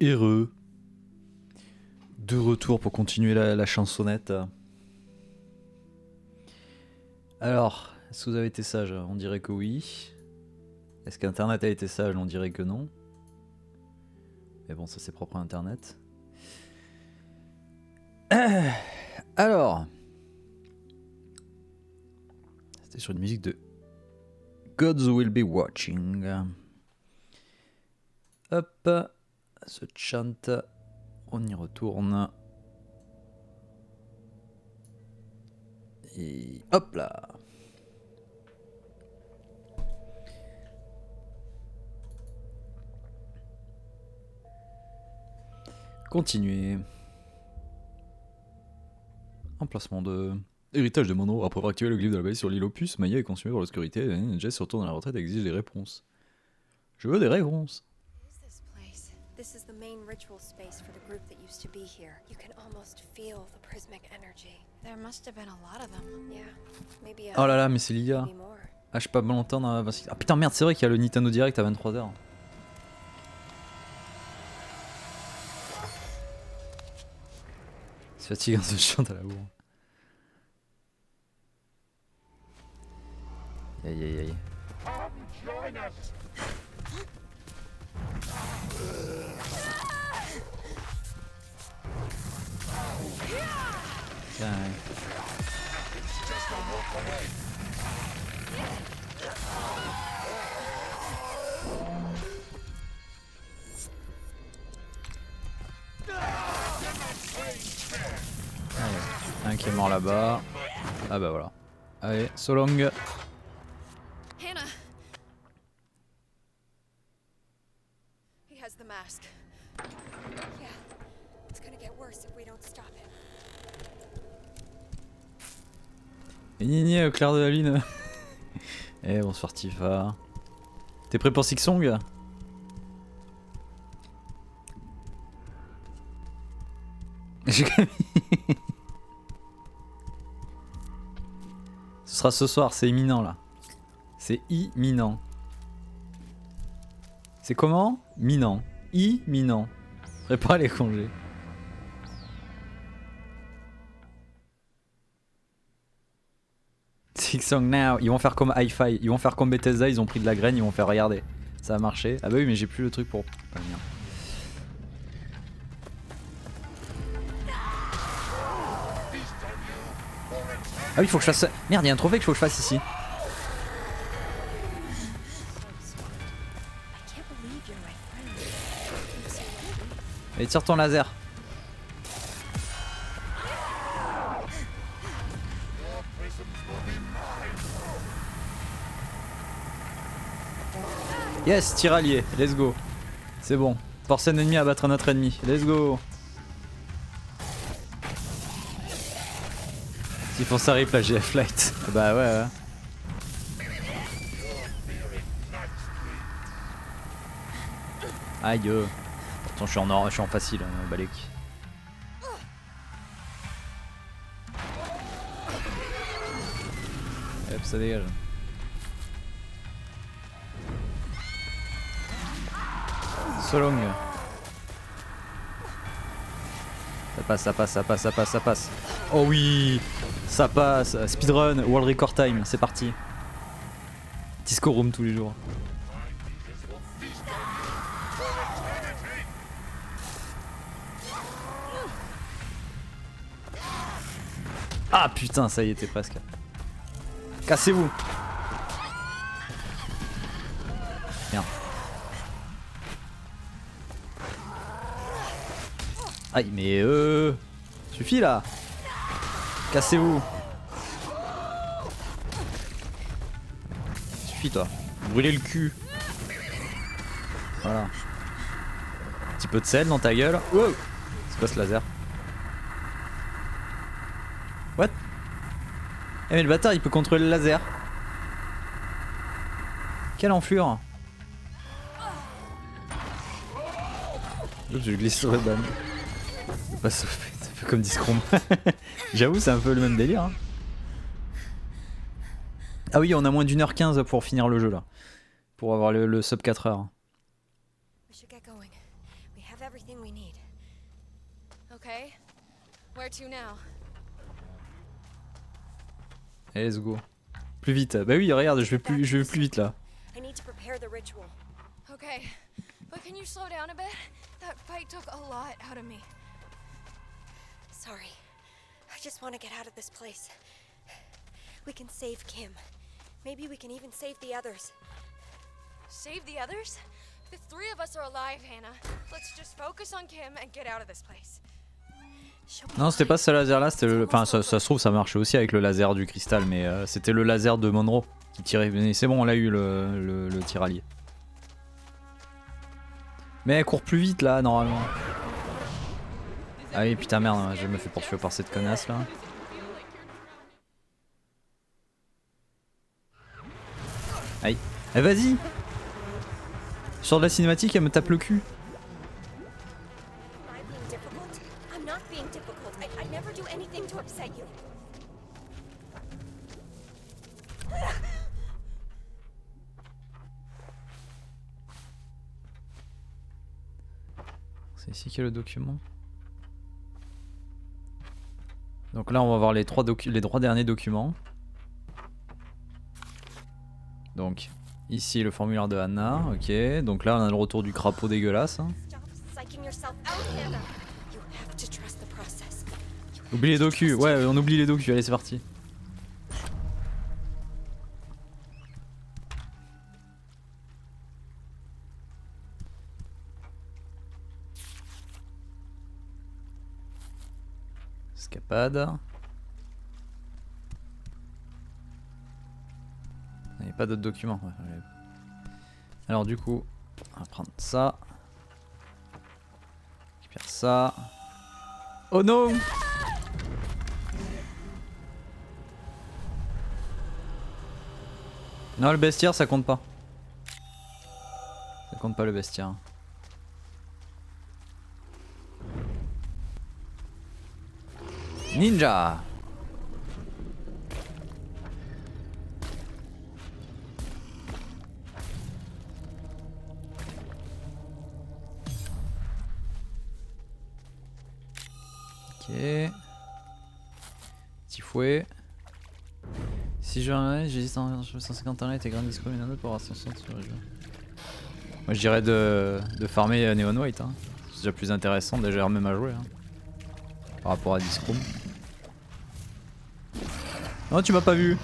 heureux. De retour pour continuer la chansonnette. Alors, est-ce que vous avez été sage? On dirait que oui. Est-ce qu'Internet a été sage? On dirait que non. Mais bon, ça c'est propre à Internet. Alors, c'était sur une musique de Gods Will Be Watching. Hop, ce chant, on y retourne. Et hop là. Continuer. Emplacement de... Héritage de Monroe. Après avoir activé le glyphe de la base sur l'île Opus, Maya est consumée par l'obscurité. Jess se retourne à la retraite et exige des réponses. Je veux des réponses. This is the main ritual space for the group that used to be here. You can almost feel the prismic energy. There must have been a lot of them. Yeah, maybe Oh là là, mais c'est l'IA. Ah, je suis pas longtemps dans la... Ah putain, merde, c'est vrai qu'il y a le Nintendo Direct à 23h. C'est fatigant ce chant à la bourre. Aïe aïe aïe. Tiens, ouais. Allez, un qui est mort là-bas. Ah bah voilà. Allez, so long. Hannah. He has the mask. Yeah, it's gonna get worse if we don't stop it. Et Nini, Claire de la Lune. Eh bonsoir Tifa. T'es prêt pour Sixsong? Ce sera ce soir, c'est imminent là. C'est imminent. C'est comment? Minant. Imminent. Prépare les congés. Sixsong now. Ils vont faire comme Hi-Fi. Ils vont faire comme Bethesda. Ils ont pris de la graine. Ils vont faire regarder. Ça a marché. Ah bah oui, mais j'ai plus le truc pour. Ah, merde. Ah oui, faut que je fasse. Merde, il y a un trophée qu'il faut que je fasse ici. Allez, tire ton laser. Yes, tir allié, let's go. C'est bon. Force un ennemi à battre un autre ennemi. Let's go. S'ils font ça rip la GF Light. Bah ouais. Aïe. Attends, je suis en facile, Balek. Hop, ça dégage. So long. Ça passe. Oh oui, ça passe. Speedrun, World Record Time, c'est parti. Disco Room tous les jours. Ah putain, ça y était presque. Cassez-vous. Merde. Aïe, mais suffit là. Cassez-vous. Suffit toi. Brûlez le cul. Voilà. Un petit peu de sel dans ta gueule. Wow. C'est quoi ce laser? What? Eh mais le bâtard il peut contrôler le laser. Quelle enflure. Je glisse sur le ban. Pas sauvé, c'est un peu comme Discrom. J'avoue c'est un peu le même délire. Hein. Ah oui on a moins d'1h15 pour finir le jeu là. Pour avoir le sub 4 heures. We have everything we need. Okay. Where to now? Allez, let's go. Plus vite. Bah oui, regarde, je vais plus vite là. I need to prepare the ritual. Okay. But can you slow down a bit? That fight took a lot out of me. Sorry. I just want to get out of this place. We can save Kim. Maybe we can even save the others. Save the others? The three of us are alive, Hannah. Let's just focus on Kim and get out of this place. Non, c'était pas ce laser là, c'était le... Enfin, ça se trouve, ça marchait aussi avec le laser du cristal, mais c'était le laser de Monroe qui tirait. C'est bon, on l'a eu le tiralier. Mais elle court plus vite là, normalement. Ah oui, putain, merde, je me fais poursuivre par cette connasse là. Aïe. Eh, vas-y! Sur de la cinématique, elle me tape le cul. C'est ici qu'il y a le document. Donc là on va voir les trois derniers documents. Donc ici le formulaire de Hannah, ok. Donc là on a le retour du crapaud dégueulasse. Hein. Oublie les docus, ouais on oublie les docus, allez c'est parti. Escapade. Il n'y a pas d'autres documents. Ouais. Alors du coup, on va prendre ça. Je récupère ça. Oh non! Non, le bestiaire ça compte pas. Ça compte pas le bestiaire. Ninja! Ok. Petit fouet. Si j'ai un j'ai 150 ans et grand disco, une autre pour avoir 160 sur le jeu. Moi je dirais de farmer Neon White. Hein. C'est déjà plus intéressant, déjà même à jouer. Hein. Par rapport à Discroom. Non, tu m'as pas vu.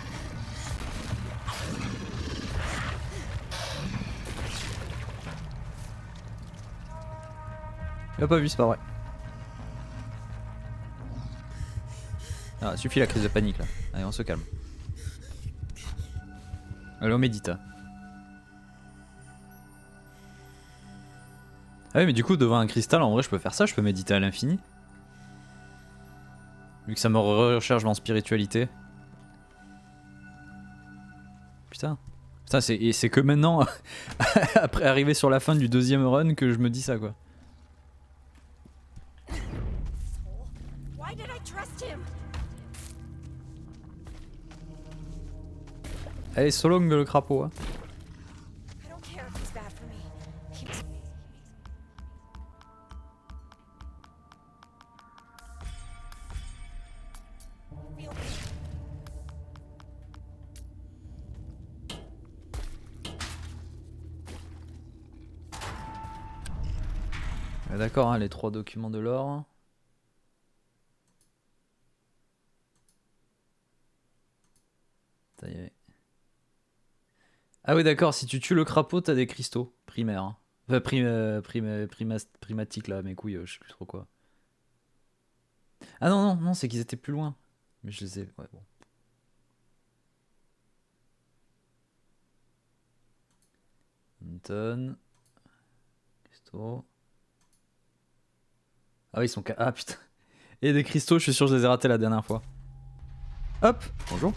Tu m'as pas vu, c'est pas vrai. Ah, suffit la crise de panique là. Allez, on se calme. Allez, on médite. Ah oui, mais du coup, devant un cristal, en vrai, je peux faire ça, je peux méditer à l'infini. Vu que ça me recharge en spiritualité. Putain. Putain, c'est que maintenant, après arriver sur la fin du deuxième run, que je me dis ça quoi. Allez, Solong le crapaud. Hein. D'accord, hein, les 3 documents de l'or. Ah oui d'accord, si tu tues le crapaud, t'as des cristaux primaires. Hein. Enfin, primatiques là, mes couilles, je sais plus trop quoi. Ah non, c'est qu'ils étaient plus loin. Mais je les ai... Ouais, bon. Une tonne. Cristaux. Ah oui, ils sont... Ah putain. Et des cristaux, je suis sûr que je les ai ratés la dernière fois. Hop, bonjour.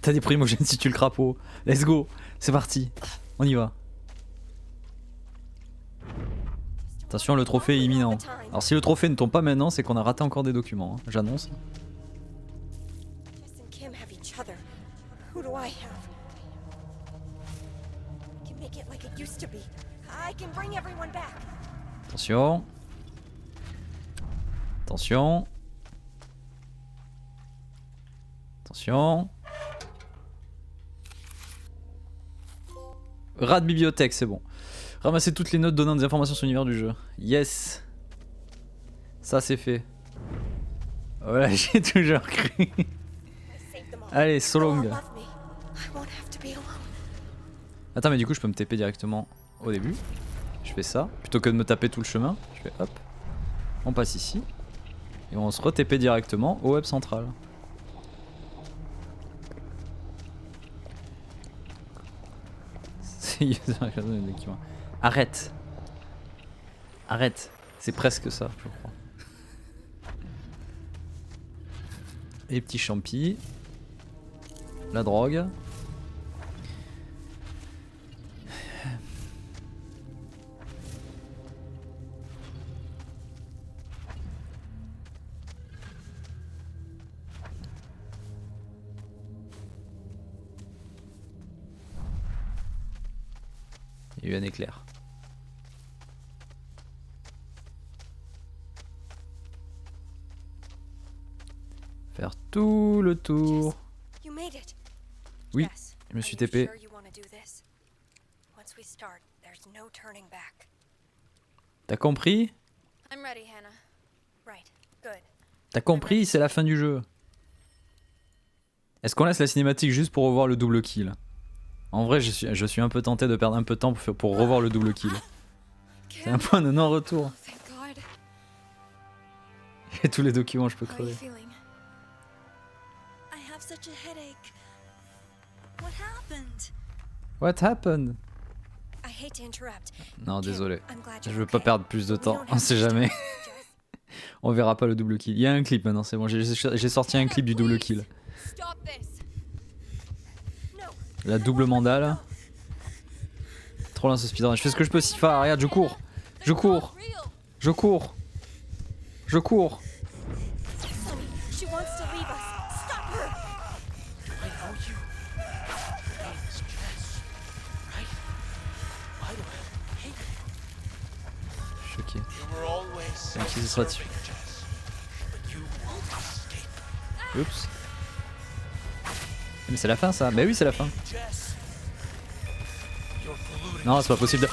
T'as des primogènes si tu le crapaud. Let's go, c'est parti. On y va. Attention, le trophée est imminent. Alors si le trophée ne tombe pas maintenant, c'est qu'on a raté encore des documents. Hein. J'annonce. make it like it used to be. I can bring everyone back. Attention. Attention. Attention. Rat de bibliothèque, c'est bon. Ramasser toutes les notes donnant des informations sur l'univers du jeu. Yes. Ça c'est fait. Voilà, j'ai toujours cru. I saved them all. Allez, so They'll all long. love me. I won't have to be alone. Attends, mais du coup, je peux me TP directement au début. Je fais ça. Plutôt que de me taper tout le chemin, je fais hop. On passe ici. Et on se re-TP directement au web central. Arrête. Arrête. C'est presque ça, je crois. Les petits champis. La drogue. Il y a eu un éclair. Faire tout le tour. You made it. Oui, Jess, je me suis are you TP. sure you wanna do this? Once we start, there's no turning back. T'as compris? I'm ready, Hannah. Right. Good. T'as compris? C'est la fin du jeu. Est-ce qu'on laisse la cinématique juste pour revoir le double kill? En vrai, je suis un peu tenté de perdre un peu de temps pour revoir le double kill. C'est un point de non-retour. Thank God. Et tous les documents, je peux How are you crever. feeling? I have such a headache. What happened? What happened? I hate to interrupt. Non, Kim, désolé. I'm glad Je you're veux pas okay. perdre plus de But we temps. don't On have sait much jamais. time, Jess. On verra pas le double kill. Il y a un clip maintenant, c'est bon. J'ai sorti un clip du double kill. Stop this. No. La double mandale. Trop lent ce speedrun. Je fais ce que je peux, Sifa. Regarde, je cours. Je cours. Je cours. Je cours. Sonny, she wants to leave us. Stop her. Choqué. C'est qui sera dessus. Oups. Mais c'est la fin ça. Bah oui, c'est la fin. Non, c'est pas possible de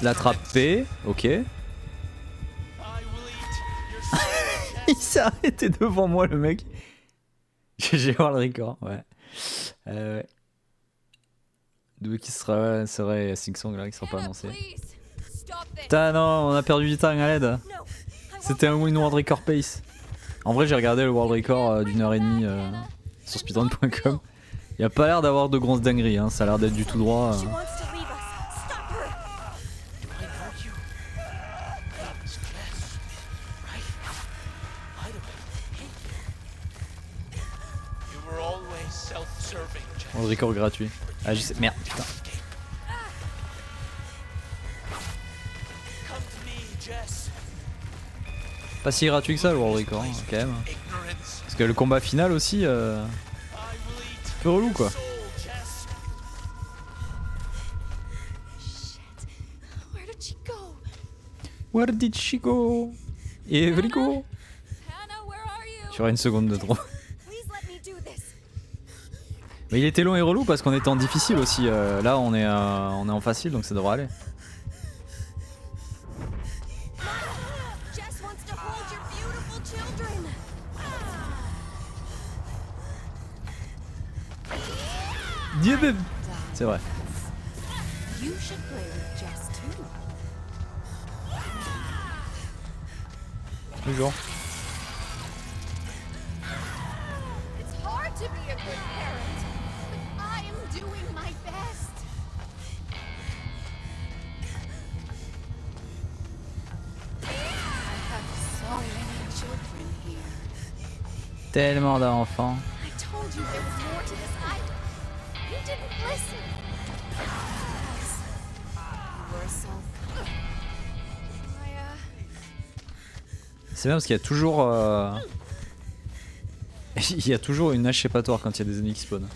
l'attraper. Ok. Il s'est arrêté devant moi, le mec. J'ai voir le record, ouais. Ouais. D'où qui serait Sing Song là, qui sera pas annoncé. Putain, non, on a perdu du temps à l'aide. No. I C'était un win world record pace. En vrai, j'ai regardé le world record d'une heure et demie sur speedrun.com. Il a pas l'air d'avoir de grosses dingueries, hein. Ça a l'air d'être du tout droit. She wants to leave us. Stop her. World record gratuit. Ah, je sais. Merde, putain. Pas si gratuit que ça le world record, hein, quand même. Parce que le combat final aussi, un peu relou quoi. Where did she go? Where did she go? Evrigo. Hannah, where are you? Sur une seconde de trop. Please let me do this. Mais il était long et relou parce qu'on était en difficile aussi. Là on est en facile donc ça devrait aller. Jess wants to hold your beautiful children. C'est vrai. You should play with Jess too. Toujours. It's hard to be a good parent, but I am doing my best. I have so many children here. Tellement d'enfants. I told you there was more to this. You didn't listen. You were so. C'est bien parce qu'il y a toujours il y a toujours une hache échappatoire quand il y a des ennemis qui spawnent.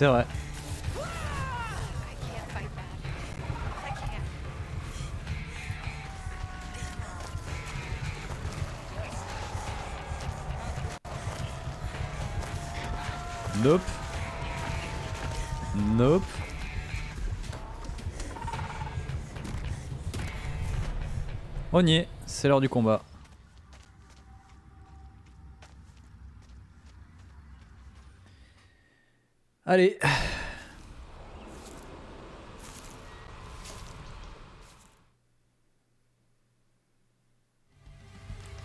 C'est vrai. I can't fight back. I can't. Nope. Nope. On y est, c'est l'heure du combat. Allez.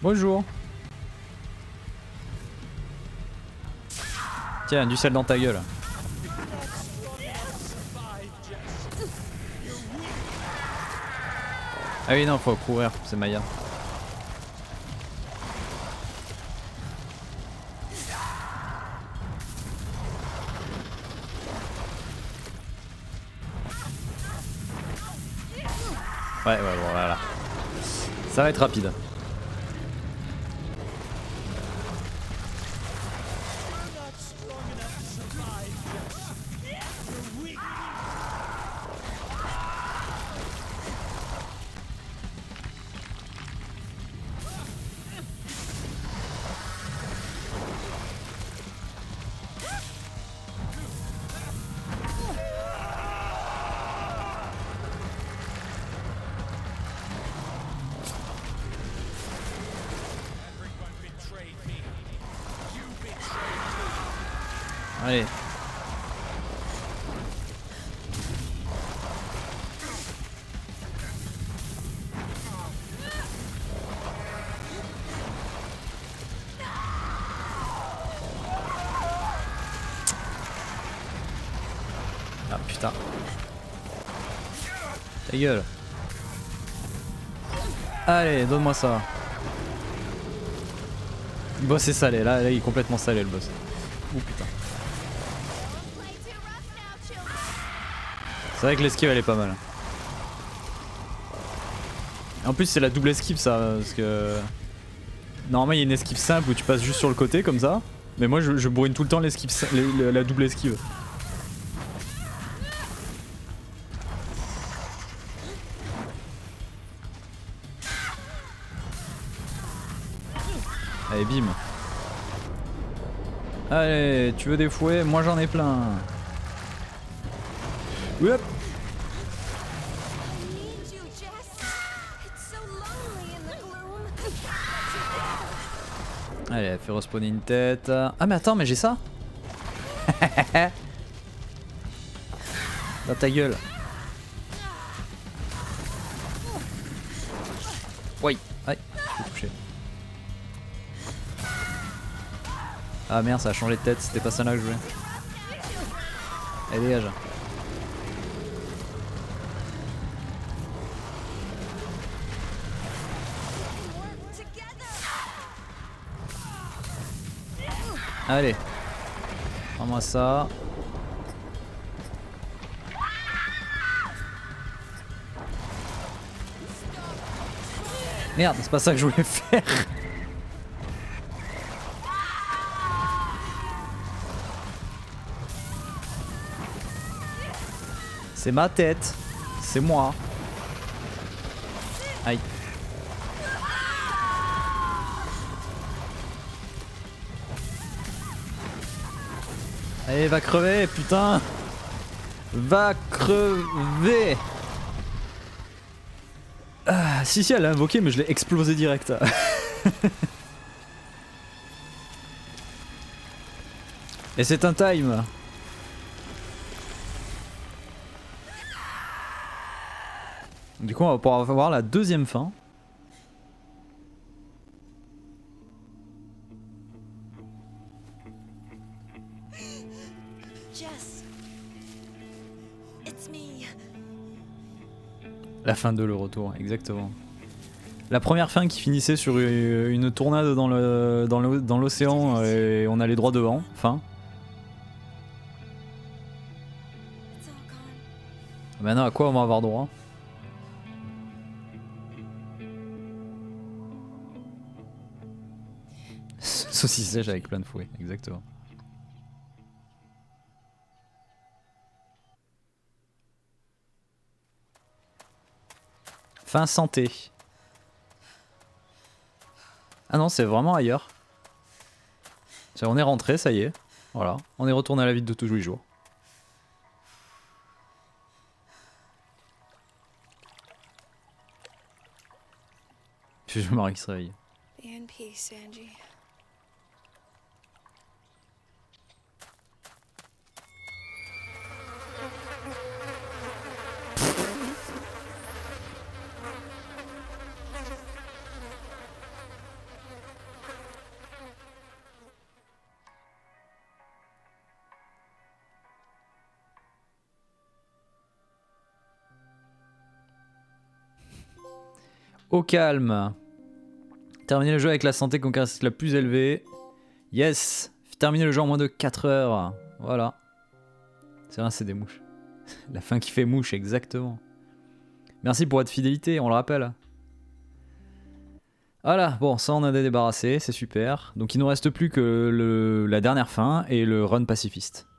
Bonjour. Tiens, du sel dans ta gueule. Ah oui non, faut courir, c'est Maya. Ouais, bon, voilà. Ça va être rapide. Allez. Ah putain. Ta gueule. Allez, donne-moi ça. Le boss est salé, là il est complètement salé le boss. Oh putain. C'est vrai que l'esquive elle est pas mal. En plus c'est la double esquive ça, parce que... Normalement il y a une esquive simple où tu passes juste sur le côté comme ça. Mais moi je bourrine tout le temps l'esquive, la double esquive. Allez bim. Allez, tu veux des fouets? Moi j'en ai plein. Hop. Allez, elle fait respawner une tête. Ah mais attends, mais j'ai ça. Dans ta gueule. Oui. Aïe, je suis touché. Ah merde, ça a changé de tête, c'était pas ça là que je voulais. Allez, dégage. Allez. Prends-moi ça. Merde, c'est pas ça que je voulais faire. C'est ma tête. C'est moi. Aïe. Allez, va crever, putain. Va crever. Ah, si, elle a invoqué, mais je l'ai explosé direct. Et c'est un time. Du coup, on va pouvoir voir la deuxième fin. Jess. It's me. La fin de le retour, exactement. La première fin qui finissait sur une tornade dans l'océan et on allait droit devant. Fin. It's all gone. Maintenant, à quoi on va avoir droit? Saucisse sèche avec plein de fouets, exactement. Fin santé. Ah non, c'est vraiment ailleurs. On est rentré, ça y est. Voilà, on est retourné à la vie de tous les jours. Je Marie qui se réveille. Be in peace, Angie. Au calme. Terminer le jeu avec la santé caractéristique la plus élevée. Yes. Terminer le jeu en moins de 4 heures. Voilà. C'est vrai, c'est des mouches. La fin qui fait mouche, exactement. Merci pour votre fidélité, on le rappelle. Voilà, bon, ça on a débarrassé, c'est super. Donc il nous reste plus que la dernière fin et le run pacifiste.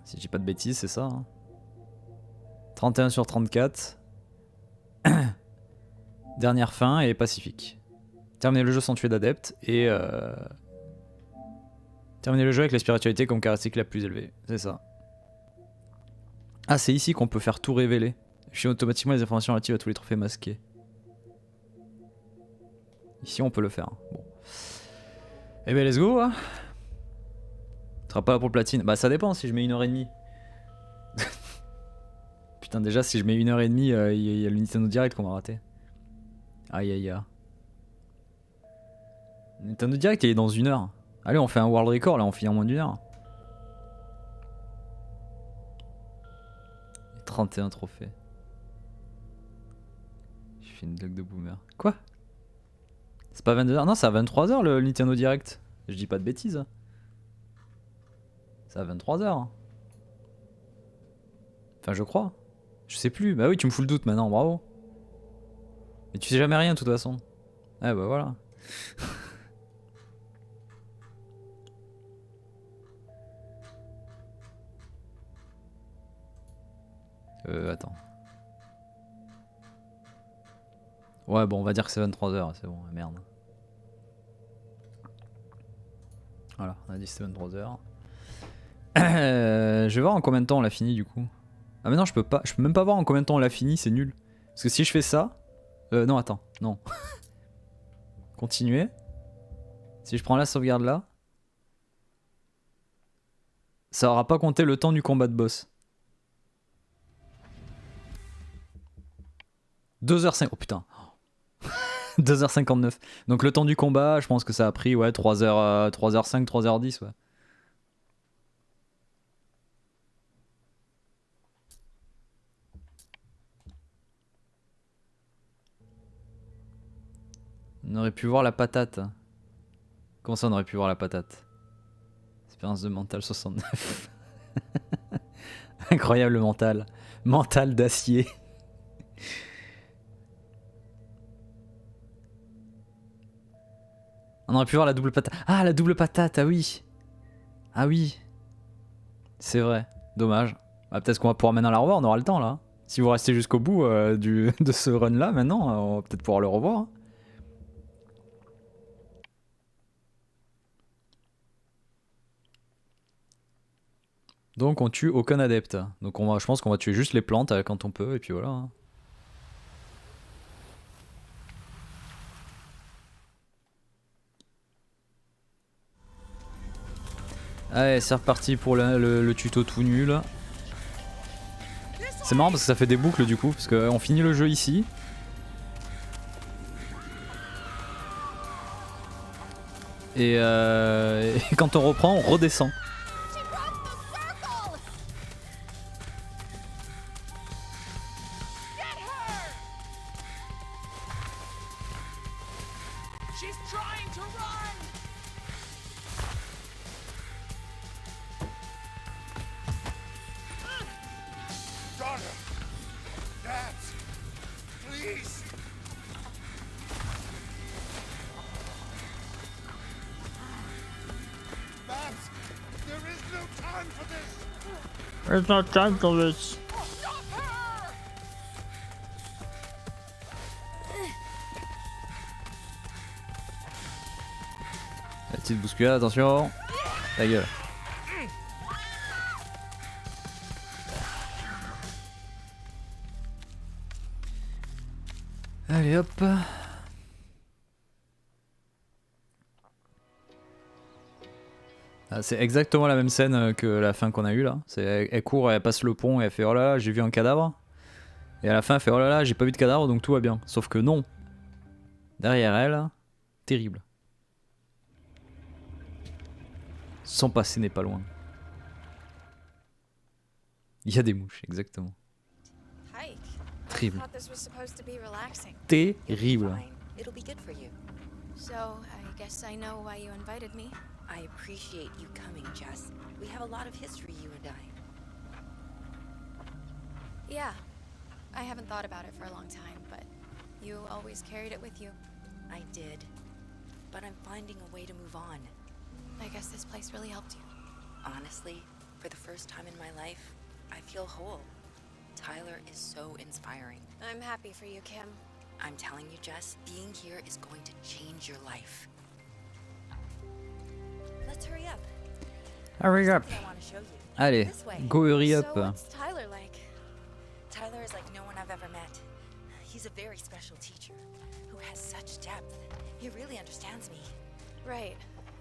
Si je dis pas de bêtises, c'est ça. Hein. 31 sur 34. Dernière fin et pacifique. Terminer le jeu sans tuer d'adeptes et terminer le jeu avec la spiritualité comme caractéristique la plus élevée. C'est ça. Ah, c'est ici qu'on peut faire tout révéler. Afficher automatiquement les informations relatives à tous les trophées masqués. Ici on peut le faire. Bon. Eh ben let's go. Hein. Tu seras pas là pour le platine. Bah ça dépend si je mets 1h30. Putain, déjà, si je mets 1h30, il y a le Nintendo Direct qu'on va rater. Aïe aïe aïe. Nintendo Direct, il est dans 1 heure. Allez, on fait un world record là, on finit en moins d'1 heure. 31 trophées. J'ai fait une blague de boomer. Quoi? C'est pas 22h? Non, c'est à 23h le Nintendo Direct. Je dis pas de bêtises. C'est à 23h. Enfin, je crois. Je sais plus. Bah oui, tu me fous le doute maintenant, bravo. Mais tu sais jamais rien de toute façon. Ah bah voilà. Attends. Ouais, bon, on va dire que c'est 23h, c'est bon, merde. Voilà, on a dit que c'était 23h. Je vais voir en combien de temps on l'a fini du coup. Ah mais non, je peux même pas voir en combien de temps on l'a fini, c'est nul. Parce que si je fais ça... non, attends, non. Continuer. Si je prends la sauvegarde là... Ça aura pas compté le temps du combat de boss. 2h05... Oh putain. 2h59. Donc le temps du combat, je pense que ça a pris ouais 3h5, 3h10 ouais. On aurait pu voir la patate. Comment ça on aurait pu voir la patate? Expérience de mental 69. Incroyable mental. Mental d'acier. On aurait pu voir la double patate. Ah, la double patate, ah oui. Ah oui. C'est vrai. Dommage. Bah, peut-être qu'on va pouvoir maintenant la revoir, on aura le temps là. Si vous restez jusqu'au bout de ce run là, maintenant, on va peut-être pouvoir le revoir. Hein. Donc on tue aucun adepte. Donc je pense qu'on va tuer juste les plantes quand on peut, et puis voilà. Hein. Allez, c'est reparti pour le tuto tout nul. C'est marrant parce que ça fait des boucles du coup, parce qu'on finit le jeu ici. Et quand on reprend, on redescend. There's no time for this. Petite bousculade, attention. Ta gueule. Allez hop. Ah, c'est exactement la même scène que la fin qu'on a eue là. Elle court, elle passe le pont et elle fait oh là là, j'ai vu un cadavre. Et à la fin elle fait oh là là, j'ai pas vu de cadavre donc tout va bien. Sauf que non. Derrière elle, terrible. Son passé n'est pas loin. Il y a des mouches, exactement. Hike. Terrible. I thought this was supposed to be relaxing. Terrible. Fine. It'll be good for you. So, I guess I know why you invited me. I appreciate you coming, Jess. We have a lot of history, you and I. Yeah. I haven't thought about it for a long time, but you always carried it with you. I did. But I'm finding a way to move on. I guess this place really helped you. Honestly, for the first time in my life, I feel whole. Tyler is so inspiring. I'm happy for you, Kim. I'm telling you, Jess, being here is going to change your life. Let's hurry up. Hurry up. Something I want to show you. Allez, This way. go hurry So up. what's Tyler like? Tyler is like no one I've ever met. He's a very special teacher who has such depth. He really understands me. Right.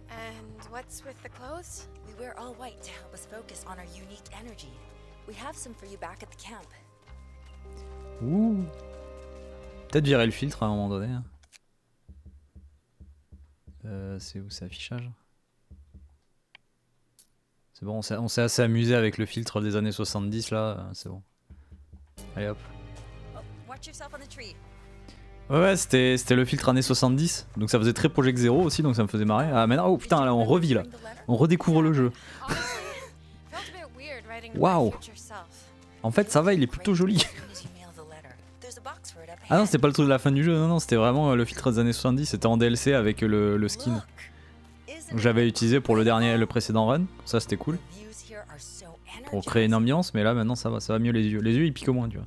And what's with the clothes? We wear all white to help us focus on our unique energy. We have some for you back at the camp. Ouh. Peut-être virer le filtre à un moment donné. C'est où, c'est affichage? C'est bon, on s'est assez amusé avec le filtre des années 70 là, c'est bon. Allez hop. Oh, watch yourself on the tree. Ouais, c'était le filtre années 70, donc ça faisait très Project Zero aussi, donc ça me faisait marrer. Ah maintenant, oh putain, là on revit là. On redécouvre le jeu. Honestly, felt a bit weird writing to Wow. my future self. En fait, ça va, il est plutôt joli. Ah non, c'était pas le truc de la fin du jeu, non, non, c'était vraiment le filtre des années 70, c'était en DLC avec le skin. Donc j'avais utilisé pour le précédent run, ça c'était cool. Pour créer une ambiance, mais là maintenant ça va mieux les yeux. Les yeux ils piquent au moins, tu vois.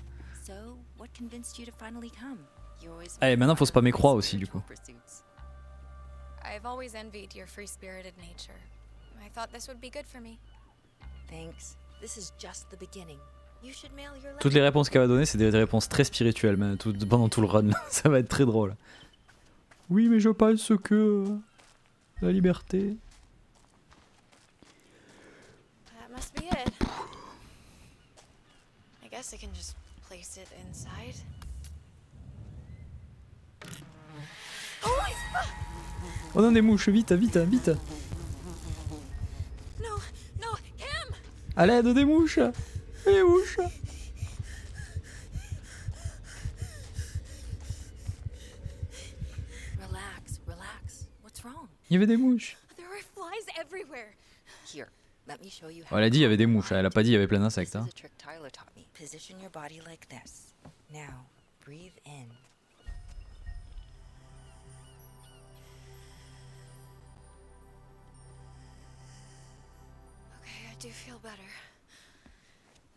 Allez, maintenant faut spammer croix aussi du coup. I've always envied your free-spirited nature. I thought this would be good for me. Thanks. This is just the beginning. You should mail your Toutes les réponses qu'elle va donner, c'est des réponses très spirituelles même, pendant tout le run. Ça va être très drôle. Oui, mais je pense que la liberté. That must be it. I guess I can just place it inside. Oh non, des mouches, vite, vite, vite. No, no, Kim! À l'aide des mouches. Les mouches. Relax, relax. What's wrong? Il y avait des mouches. There are flies everywhere. Here, let me show you Oh, elle a dit il y avait des mouches, elle a pas dit il y avait plein d'insectes. This Hein. is a trick Tyler taught me. Position your body like this. Now, breathe in. Okay, I do feel better.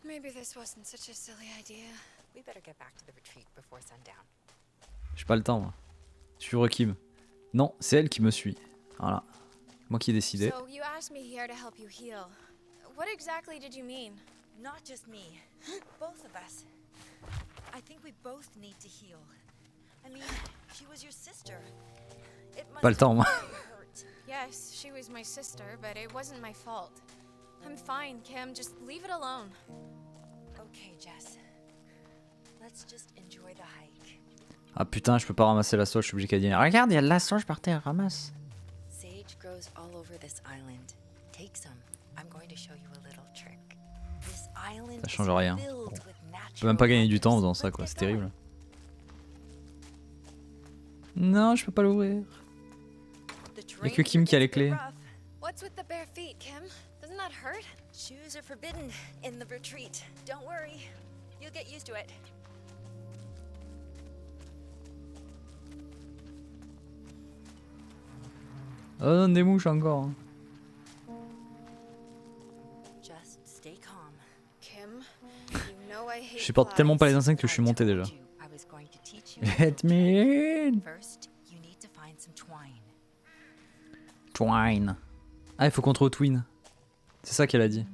Maybe this wasn't such a silly idea. We better get back to the retreat before sundown. J'ai pas le temps moi. Suivre Kim. Non, c'est elle qui me suit. Voilà. Moi qui ai décidé. So you asked me here to help you heal. What exactly did you mean? Not just me. Both of us. I think we both need to heal. I mean, she was your sister. It must Pas le temps moi. have hurt. Yes, she was my sister, but it wasn't my fault. I'm fine, Kim. Just leave it alone. Okay, Jess. Let's just enjoy the hike. Ah putain, je peux pas ramasser la sauce, je suis obligé qu'à dire. Regarde, il y a de la sauce par terre, ramasse. Sage grows all over this island. Take some. I'm going to show you a little trick. This island Ça change rien. is filled Bon. with Je peux même pas gagner du temps en faisant wonders. ça Let's quoi, get c'est terrible. going. Non, je peux pas l'ouvrir. The Y'a que terrain Kim qui a les gets a bit clés. rough. What's with the bare feet, Kim? Doesn't that hurt? Shoes are forbidden in the retreat. Don't worry. You'll get used to it. Oh, des mouches encore. Hein. Just stay calm. Kim, you know I hate Je supporte tellement pas les insectes que je suis I monté told déjà. you I was going to teach you Let me in. First, you need to find some twine. Twine. Ah, il faut qu'on trouve Twin. C'est ça qu'elle a dit.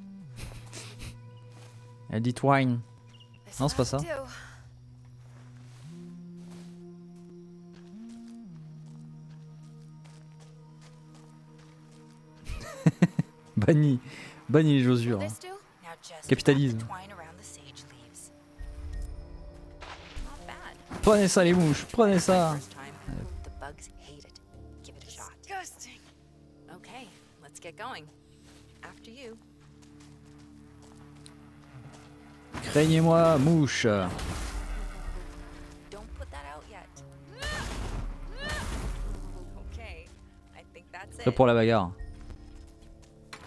Elle dit Twine. Non, c'est pas ça. Banni. Banni les Josué. Hein. Capitalisme. Prenez ça les mouches, prenez ça. Disgusting. Okay, let's get going. After you. Craignez-moi, mouche. Don't put that out yet. Okay, I think that's Prêt it. pour la bagarre.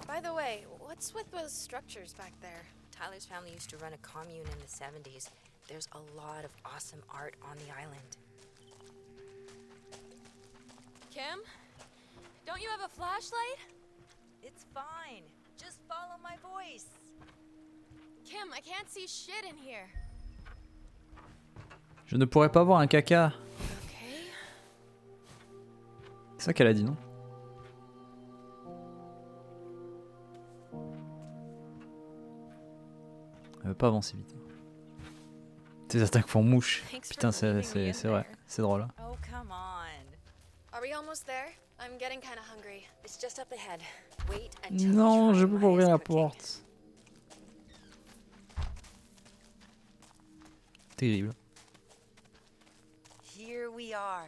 By the way, what's with those structures back there? Tyler's family used to run a commune in the 70s. There's a lot of awesome art on the island. Kim? Don't you have a flashlight? It's fine. Just follow my voice. Kim, I can't see shit in here. Je ne pourrais pas voir un caca. Okay. C'est ça qu'elle a dit, non? Elle veut pas avancer vite. Tes attaques font mouche. Thanks Putain, for leaving me c'est in vrai. there. C'est drôle. Hein. Oh, come on. Are we almost there? I'm getting kind of hungry. It's just up ahead. Wait until Non, you je try peux pas ouvrir la Maya's cooking. porte. Terrible. Here we are.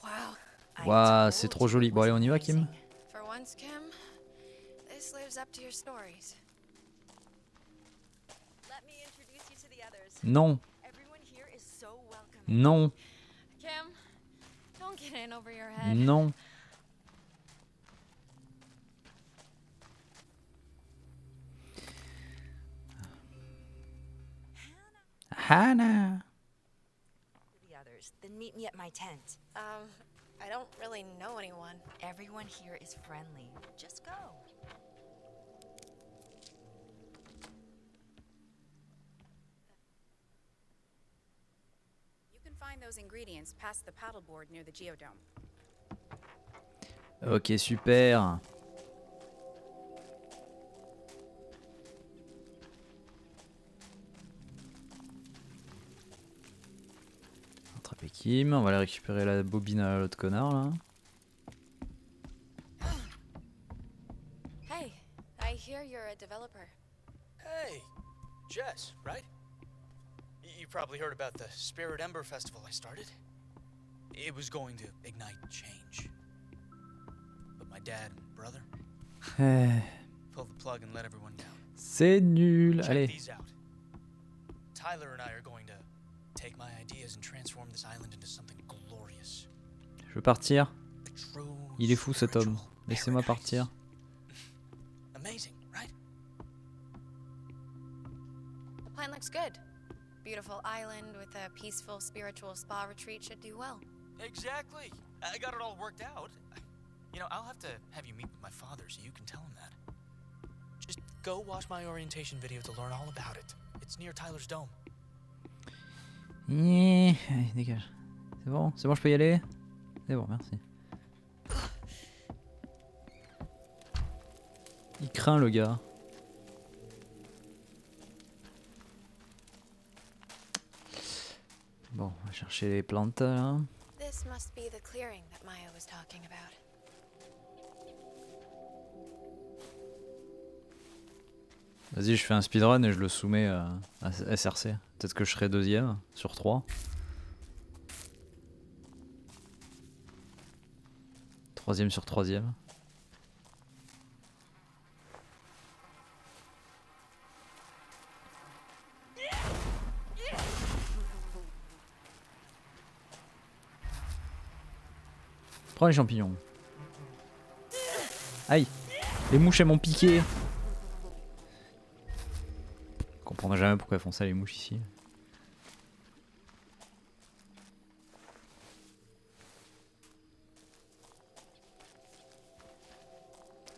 Wow. I Waouh, c'est told trop you joli. it Bon, allez, was on y va, Kim. amazing. For once, Kim, this lives up to your stories. Let me introduce you to the others. Non, Everyone here is so welcome. non, Kim, don't get in over your head. non. Hannah. The others. Then meet me at my tent. I don't really know anyone. Everyone here is friendly. Just go. You can find those ingredients past the paddleboard near the geodome. Ok, super. Attraper Kim, on va aller récupérer la bobine à l'autre connard là. Hey, I hear you're a developer. Hey, Jess, right? You probably heard about the Spirit Ember Festival I started. It was going to ignite change. But my dad and brother pulled the plug and let everyone down. C'est nul. Check Allez. these out. Tyler and I are going to take my ideas and transform this island into something glorious. Je veux partir. A true Il est fou cet homme. spiritual Laissez-moi paradise. partir. Amazing, right? The plan looks good. Beautiful island with a peaceful spiritual spa retreat should do well. Exactly. I got it all worked out. You know, I'll have to have you meet with my father so you can tell him that. Just go watch my orientation video to learn all about it. It's near Tyler's Dome. Allez, dégage. C'est bon, je peux y aller? C'est bon, merci. Il craint le gars. Bon, on va chercher les plantes là. This must be the clearing that Maya was talking about. Vas-y, je fais un speedrun et je le soumets à SRC. Peut-être que je serai deuxième sur 3. Troisième sur troisième. Prends les champignons. Aïe, les mouches elles m'ont piqué. Je comprendrai jamais pourquoi elles font ça les mouches ici.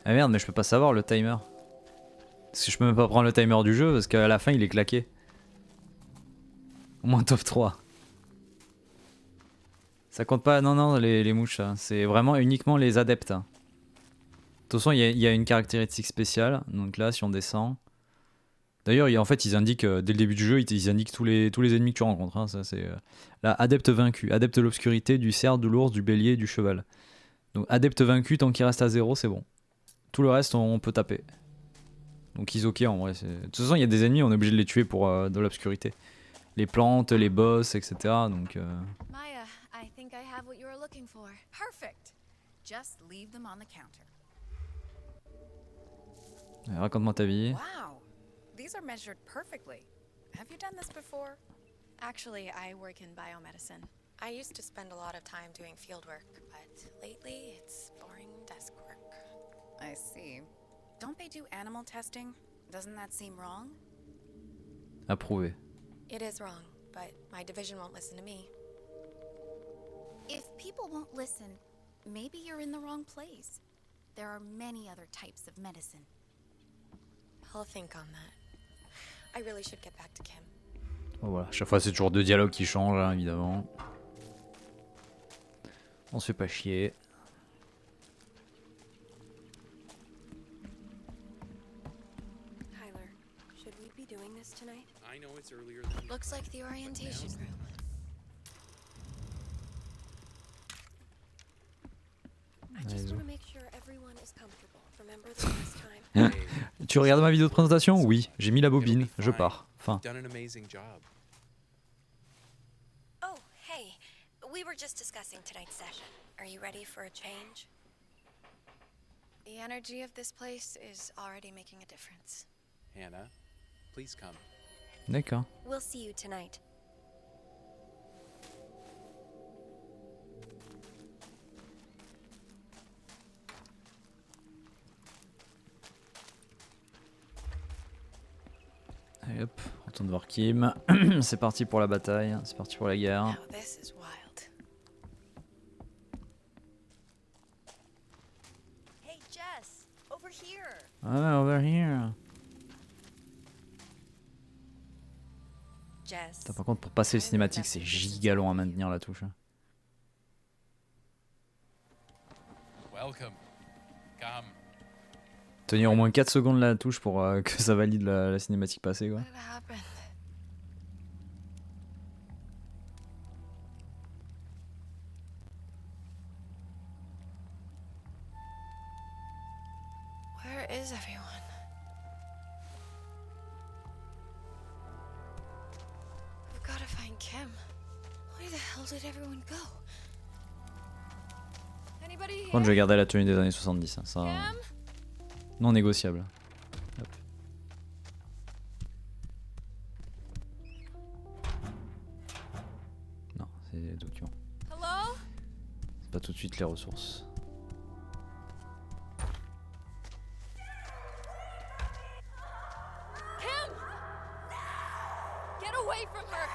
Ah merde, mais je peux pas savoir le timer. Parce que je peux même pas prendre le timer du jeu parce qu'à la fin il est claqué. Au moins top 3. Ça compte pas, non, les mouches, c'est vraiment uniquement les adeptes. Hein. toute façon, il y a une caractéristique spéciale. Donc là, si on descend. D'ailleurs, en fait, ils indiquent, dès le début du jeu, ils indiquent tous les ennemis que tu rencontres. Hein. Ça, c'est, là, adepte vaincu, adepte de l'obscurité, du cerf, de l'ours, du bélier, du cheval. Donc, adepte vaincu, tant qu'il reste à 0, c'est bon. Tout le reste, on peut taper. Donc, Isoké, en vrai. De toute façon, il y a des ennemis, on est obligé de les tuer pour de l'obscurité. Les plantes, les boss, etc. Donc, Maya, I think I have what you were looking for. Perfect. Just leave them on the counter. raconte-moi ta vie. Wow. These are measured perfectly. Have you done this before? Actually, I work in biomedicine. I used to spend a lot of time doing field work, but lately it's boring desk work. I see. Don't they do animal testing? Doesn't that seem wrong? Approuvé. It is wrong, but my division won't listen to me. If people won't listen, maybe you're in the wrong place. There are many other types of medicine. I'll think on that. I really should get back to Kim. Bon, voilà, chaque fois c'est toujours deux dialogues qui changent, hein, évidemment. On se fait pas chier. Tyler, should we be doing this tonight? I know it's earlier than Looks like the orientation room. I just Allez-y. want to make sure everyone is comfortable. Remember the last time? Tu regardes ma vidéo de présentation? Oui, j'ai mis la bobine, je pars. Fin. done an amazing job. Oh, hey. We were just discussing tonight's session. Are you ready for a change? The energy of this place is already making a difference. Hannah, please come. D'accord. We'll see you tonight. Allez hop, on retourne voir Kim. C'est parti pour la bataille, c'est parti pour la guerre. Now this is wild. Hey, Jess, over here. Ah, over here. Jess. Putain, par contre, pour passer les cinématiques, c'est giga long à maintenir la touche. Welcome. Come. Tenir au moins 4 secondes la touche pour que ça valide la cinématique passée, quoi. What had happened? Where is everyone? We've got to find Kim. Where the hell did everyone go? Anybody Par contre, je here? vais garder la tenue des années 70, hein, ça... Kim? Non négociable. Hop. Non, c'est des documents. Hello? C'est pas tout de suite les ressources. Kim! Get away from her!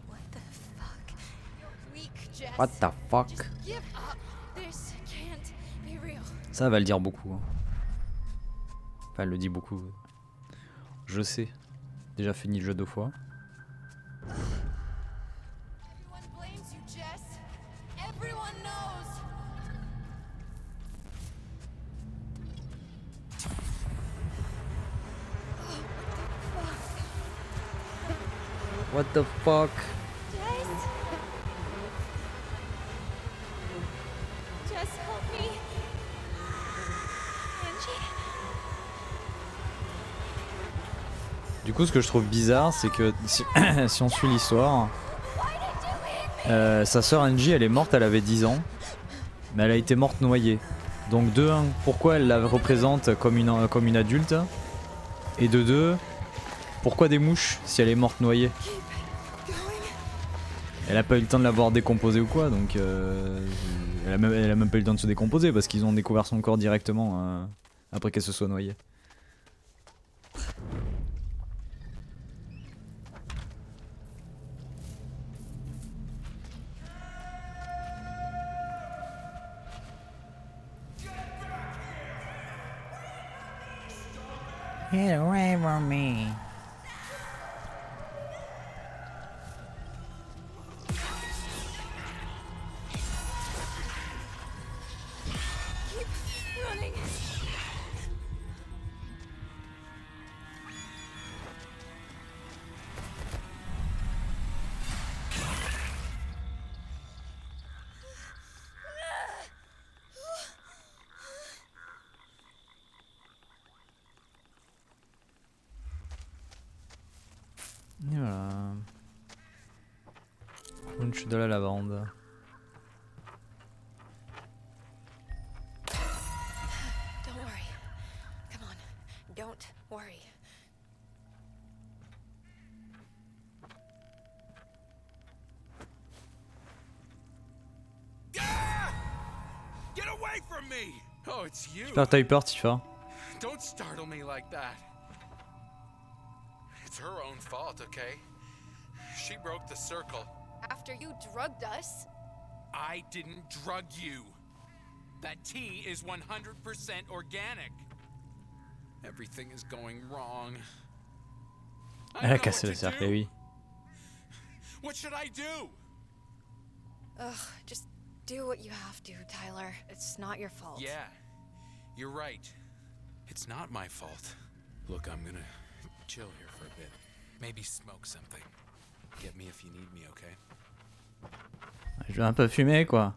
What the fuck? You're weak, Jess. What the fuck? Just give up. This can't be real. Ça va le dire beaucoup. Hein. Enfin, elle le dit beaucoup. Je sais. Déjà fini le jeu 2 fois. Everyone blames you, Jess. Everyone knows. What the fuck? Jess? Jess, help me. Angie? Du coup, ce que je trouve bizarre, c'est que si, si on suit l'histoire, sa sœur Angie, elle est morte, elle avait 10 ans, mais elle a été morte noyée. Donc de 1, pourquoi elle la représente comme une adulte? Et de 2, pourquoi des mouches si elle est morte noyée? Elle a pas eu le temps de l'avoir décomposée ou quoi, donc elle a même pas eu le temps de se décomposer parce qu'ils ont découvert son corps directement après qu'elle se soit noyée. Get away from me. Running. Et voilà. Punch de la lavande. Don't worry. Come on. Don't worry. Get away from me! Oh, it's you. J'espère que t'as eu peur, Tifa. Don't startle me like that. It's her own fault, okay? She broke the circle. After you drugged us. I didn't drug you. That tea is 100% organic. Everything is going wrong. I Elle a know cassé what le to cercle, do. oui. What should I do? Ugh, just do what you have to, Tyler. It's not your fault. Yeah, you're right. It's not my fault. Look, I'm gonna chill here for a bit. Maybe smoke something. Get me if you need me, okay? Je vais un peu fumer, quoi.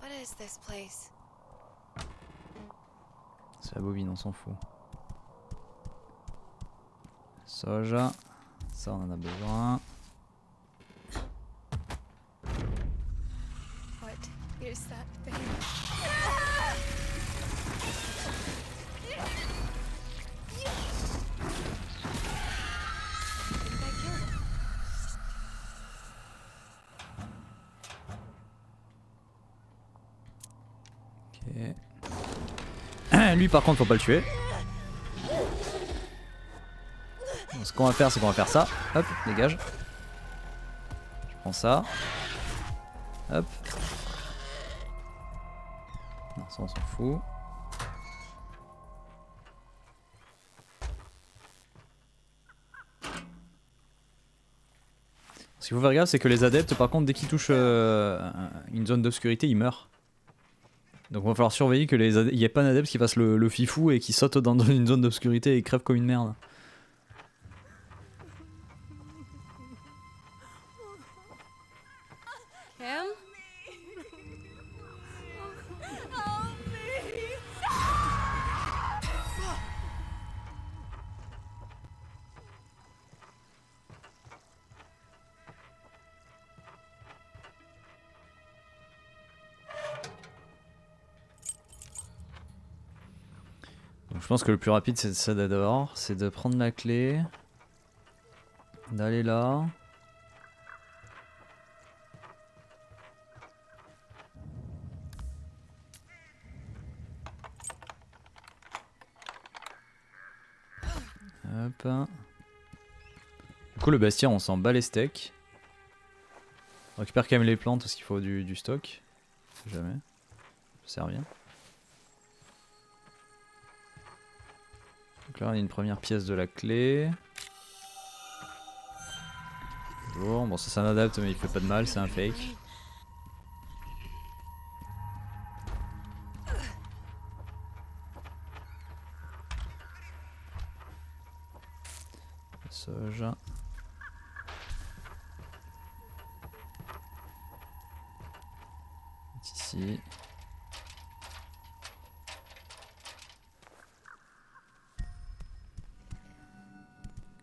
What is this place? C'est la bobine, on s'en fout. Soja. Ça, on en a besoin. What is that thing? Ok. Lui, par contre, faut pas le tuer. Donc, ce qu'on va faire, c'est qu'on va faire ça. Hop, dégage. Je prends ça. Hop. Non, ça, on s'en fout. Ce qu'il faut faire gaffe, c'est que les adeptes, par contre, dès qu'ils touchent une zone d'obscurité, ils meurent. Donc il va falloir surveiller que il n'y ait pas un adepte qui fasse le fifou et qui saute dans une zone d'obscurité et crève comme une merde. Kim? Donc je pense que le plus rapide c'est ça d'abord, c'est de prendre la clé, d'aller là. Hop. Du coup le bestiaire on s'en bat les steaks. On récupère quand même les plantes parce qu'il faut du stock. Jamais. Ça sert à rien. Donc là on a une première pièce de la clé. Toujours. Bon ça c'est un adepte mais il fait pas de mal, c'est un fake. Soja. Ici.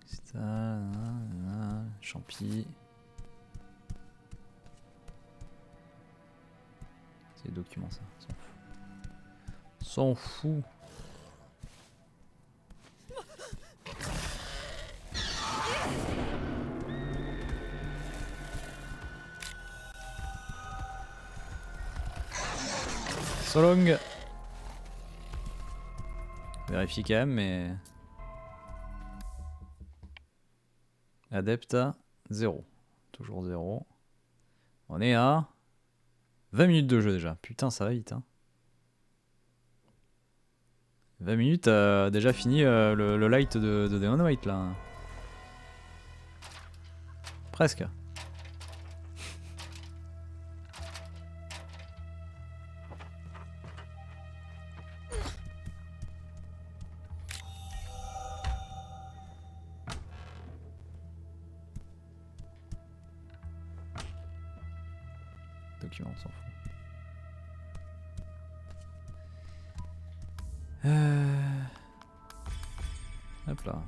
Ça, champi. C'est les documents ça, s'en fout. So long. vérifie quand même, mais... Adepte à 0. Toujours 0. On est à 20 minutes de jeu déjà. Putain, ça va vite. Hein. 20 minutes, déjà fini le light de Demon White là. Presque. Document, on s'en fout. Hop là.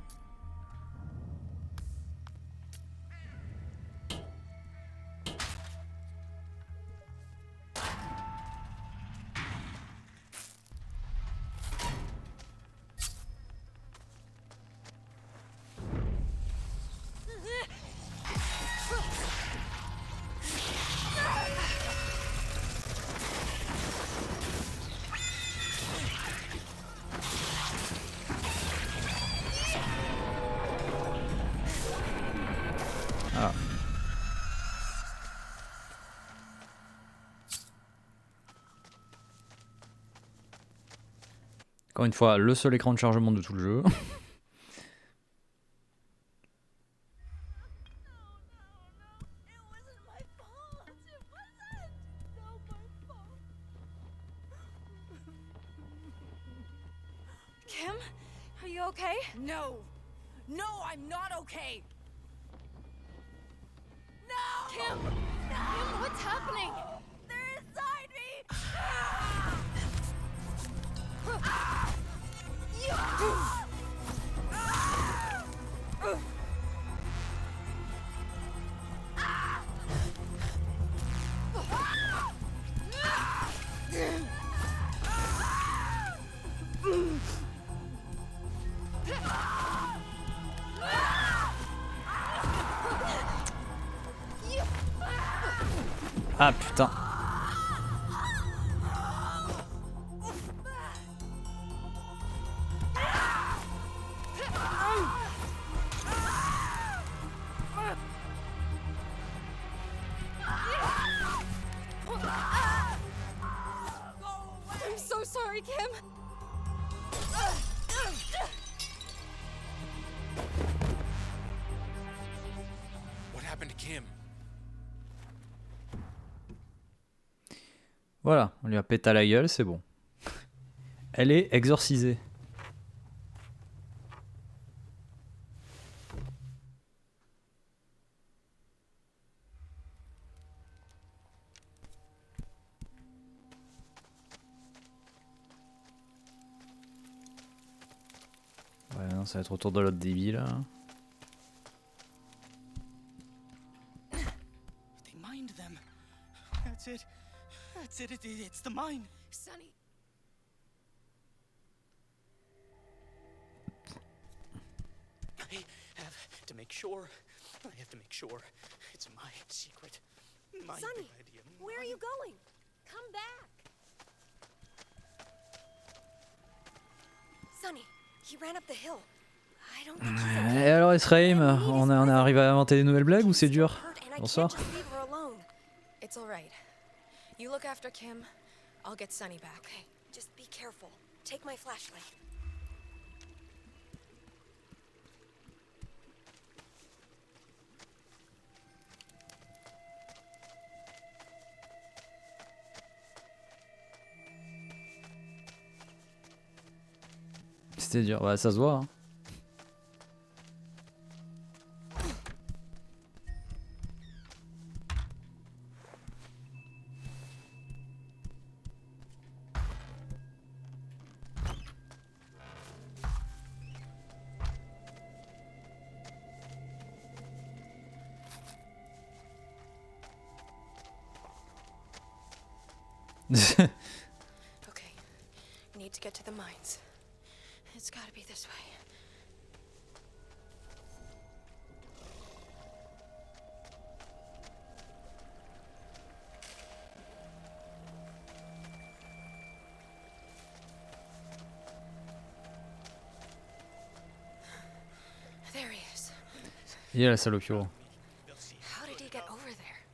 Ah. Encore une fois, le seul écran de chargement de tout le jeu. Kim, are you okay? No! No, I'm not okay! No! Kim! Kim, what's happening? They're inside me! Ah putain. I'm so sorry, Kim. What happened to Kim? Voilà, on lui a pété à la gueule, c'est bon. Elle est exorcisée. Ouais, non, ça va être autour de l'autre débile là. They mined them. That's it. That's it. It's the mine. Sonny. I have to make sure. I have to make sure. It's my secret. My Sonny, big idea. where are you going? Come back. Sonny, he ran up the hill. I don't think he's okay. Et alors Esraim, on a arrivé à inventer des nouvelles blagues ou c'est dur? Bonsoir. It's all right. You look after Kim. I'll get Sunny back. Okay, just be careful. Take my flashlight. C'était dur, ouais, ça se voit. Hein. Okay. Need to get to the mines. It's gotta be this way. Il est à la salle au bureau. They'll see. How did he get over there?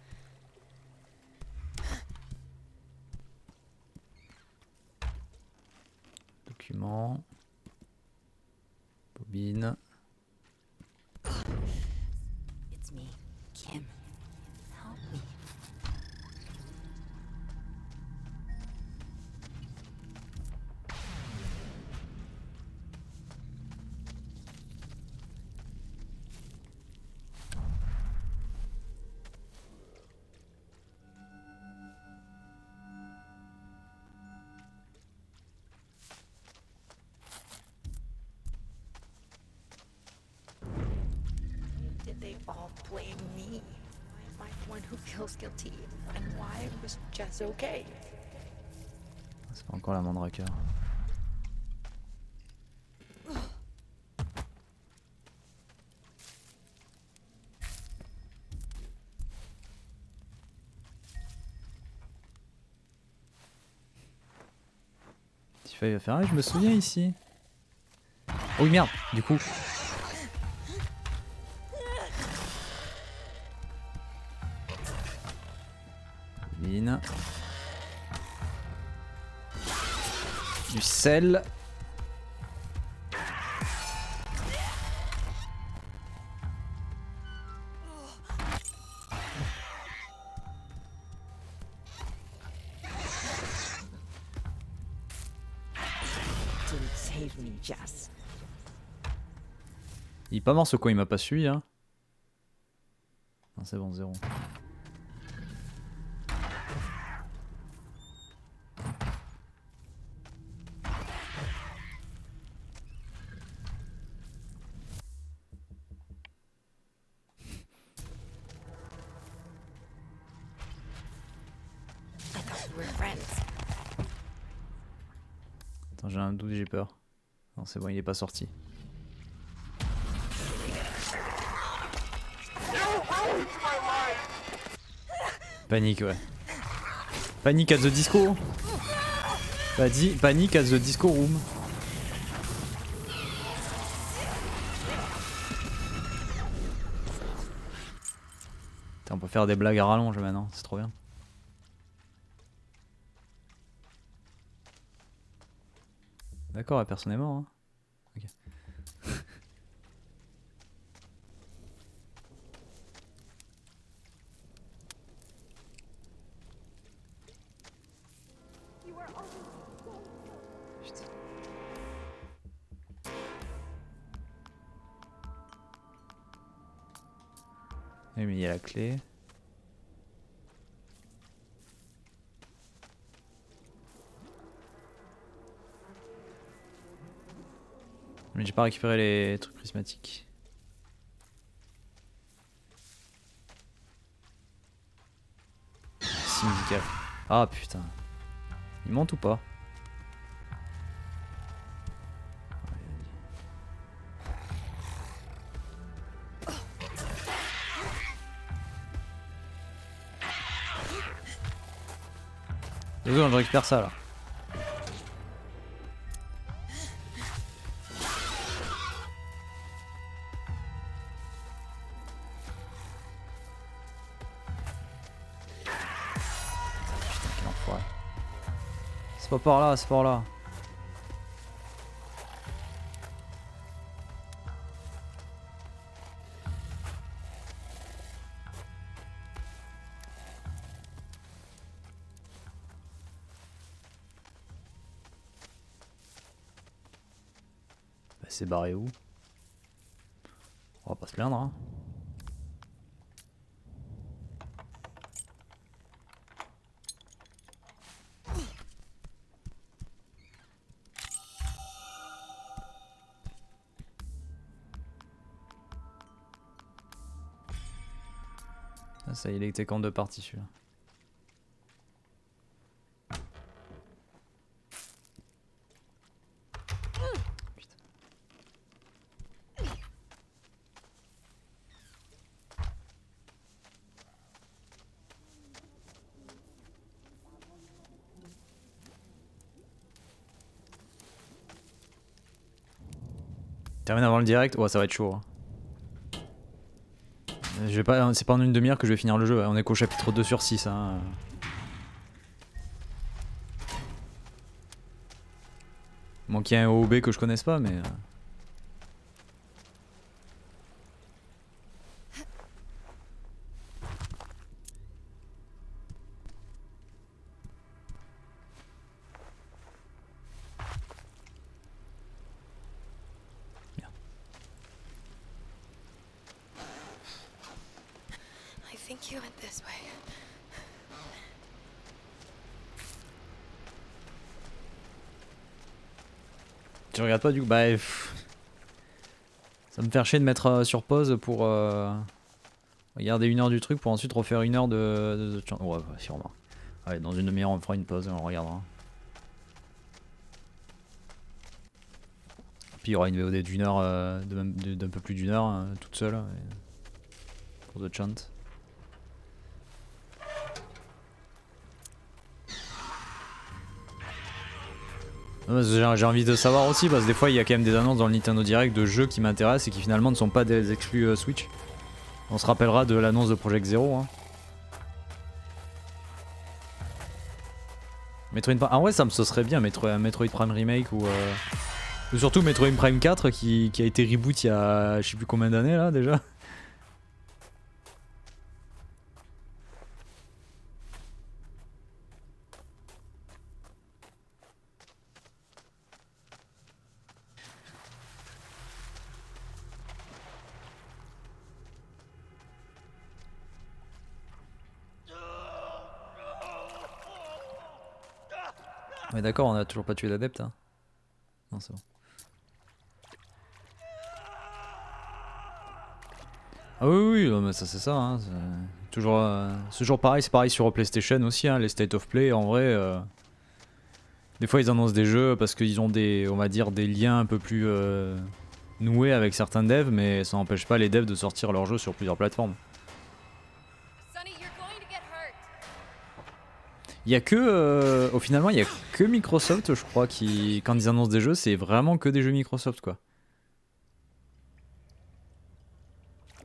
Document. Bobine. It's me, Kim. Help me. Did they all blame me? Why am I the one who feels guilty? And why was Jess okay? C'est pas encore la Mandraker. Il va faire, ah, je me souviens ici. Oh oui, merde, du coup. Mine. Du sel. Didn't save me, Jess. Il est pas mort ce con, il m'a pas suivi hein. Non, c'est bon, 0. I thought we were friends. Attends, j'ai un doute, j'ai peur. Non, c'est bon, il est pas sorti. Panique, ouais. Panique at the disco. Vas-y, panique at the disco room. Putain, on peut faire des blagues à rallonge maintenant, c'est trop bien. D'accord, personne n'est mort. Hein. Ok. Putain. Oui, mais il y a la clé. Mais j'ai pas récupéré les trucs prismatiques. Si musical. Ah putain. Il monte ou pas? Deux secondes, je récupère ça là. C'est pas par là, c'est par là. Bah, c'est barré où? On va pas se plaindre hein. Ah, ça il était qu'en deux parties celui-là. Putain. Termine avant le direct? Ouais, ça va être chaud. Hein. vais pas, c'est pas en une demi-heure que je vais finir le jeu, on est qu'au chapitre 2 sur 6. Hein. Bon, qu'il y ait un OOB que je connaisse pas, mais... I think you went this way. Tu regardes pas du coup? Bah... Ça me fait chier de mettre sur pause pour... regarder 1 heure du truc pour ensuite refaire 1 heure de... Ouais, sûrement. Allez, dans une demi-heure on fera une pause et on regardera. Puis il y aura une VOD d'1 heure, d'un peu plus d'1 heure, toute seule. Pour The Chant. J'ai envie de savoir aussi parce que des fois il y a quand même des annonces dans le Nintendo Direct de jeux qui m'intéressent et qui finalement ne sont pas des exclus Switch. On se rappellera de l'annonce de Project Zero. Hein. Metroid Prime... Ah ouais, ça serait bien Metroid Prime Remake ou surtout Metroid Prime 4 qui a été reboot il y a je sais plus combien d'années là déjà. Mais d'accord, on a toujours pas tué d'adepte. Hein. Non, c'est bon. Ah oui, oui, non, mais ça c'est ça. Hein. Toujours, c'est toujours pareil, c'est pareil sur PlayStation aussi. Hein. Les State of Play, en vrai, des fois ils annoncent des jeux parce qu'ils ont des, on va dire, des liens un peu plus noués avec certains devs, mais ça n'empêche pas les devs de sortir leurs jeux sur plusieurs plateformes. Il y a que, finalement, il y a que Microsoft, je crois, qui, quand ils annoncent des jeux, c'est vraiment que des jeux Microsoft, quoi.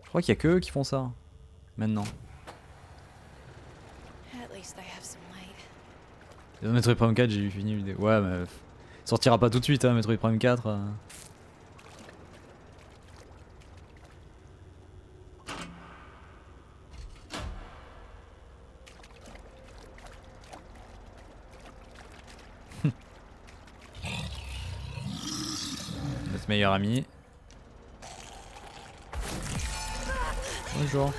Je crois qu'il y a que eux qui font ça, maintenant. Et dans Metroid Prime 4, j'ai fini une vidéo. Ouais, mais sortira pas tout de suite, hein, Metroid Prime 4. Notre meilleur ami. Bonjour.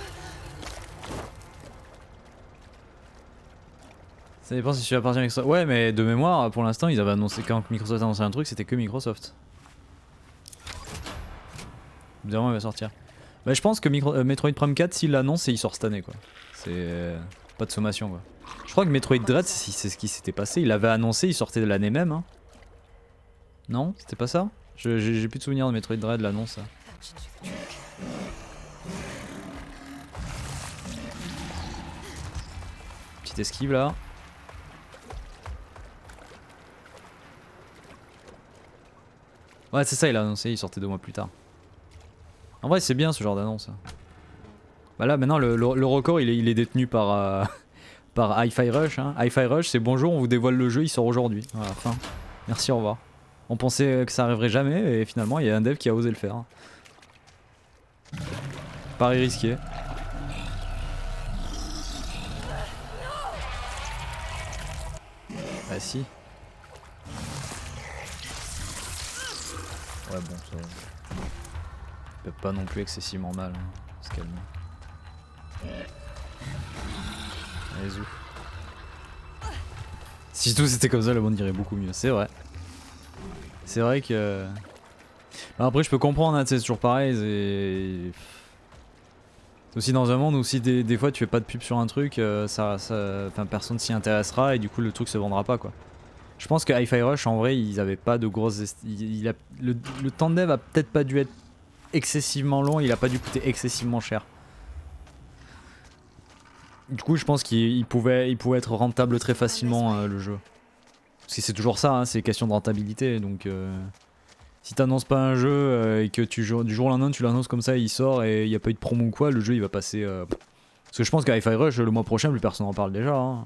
Ça dépend si tu appartiens à Microsoft. Ouais, mais de mémoire, pour l'instant, ils avaient annoncé, quand Microsoft a annoncé un truc, c'était que Microsoft. Évidemment, il va sortir. Bah, je pense que Metroid Prime 4, s'il l'annonce, il sort cette année, quoi. C'est pas de sommation, quoi. Je crois que Metroid Dread, c'est ce qui s'était passé. Il l'avait annoncé, il sortait de l'année même. Hein. Non, c'était pas ça? J'ai plus de souvenirs de Metroid Dread, l'annonce. Petite esquive là. Ouais, c'est ça, il a annoncé, il sortait 2 mois plus tard. En vrai, c'est bien ce genre d'annonce. Bah là, maintenant, le record, il est détenu par, par Hi-Fi Rush. Hein. Hi-Fi Rush, c'est bonjour, on vous dévoile le jeu, il sort aujourd'hui. Voilà, fin. Merci, au revoir. On pensait que ça arriverait jamais, et finalement, il y a un dev qui a osé le faire. Pari risqué. Bah si. Ouais bon ça... peut pas non plus excessivement mal. Hein. Se calmer. Allez zou. Si tout c'était comme ça le monde irait beaucoup mieux, c'est vrai. C'est vrai que... Alors après je peux comprendre, hein, c'est toujours pareil, c'est aussi dans un monde où si des fois tu fais pas de pub sur un truc, personne s'y intéressera et du coup le truc se vendra pas quoi. Je pense que Hi-Fi Rush en vrai ils avaient pas de grosses... le temps de dev a peut-être pas dû être excessivement long, il a pas dû coûter excessivement cher. Du coup je pense qu'il pouvait être rentable très facilement le jeu. Parce que c'est toujours ça, hein, c'est question de rentabilité donc... Si t'annonces pas un jeu et que du jour au lendemain tu l'annonces comme ça, il sort et il y a pas eu de promo ou quoi, le jeu il va passer. Parce que je pense qu'à Hi-Fi Rush le mois prochain plus personne en parle déjà. Hein.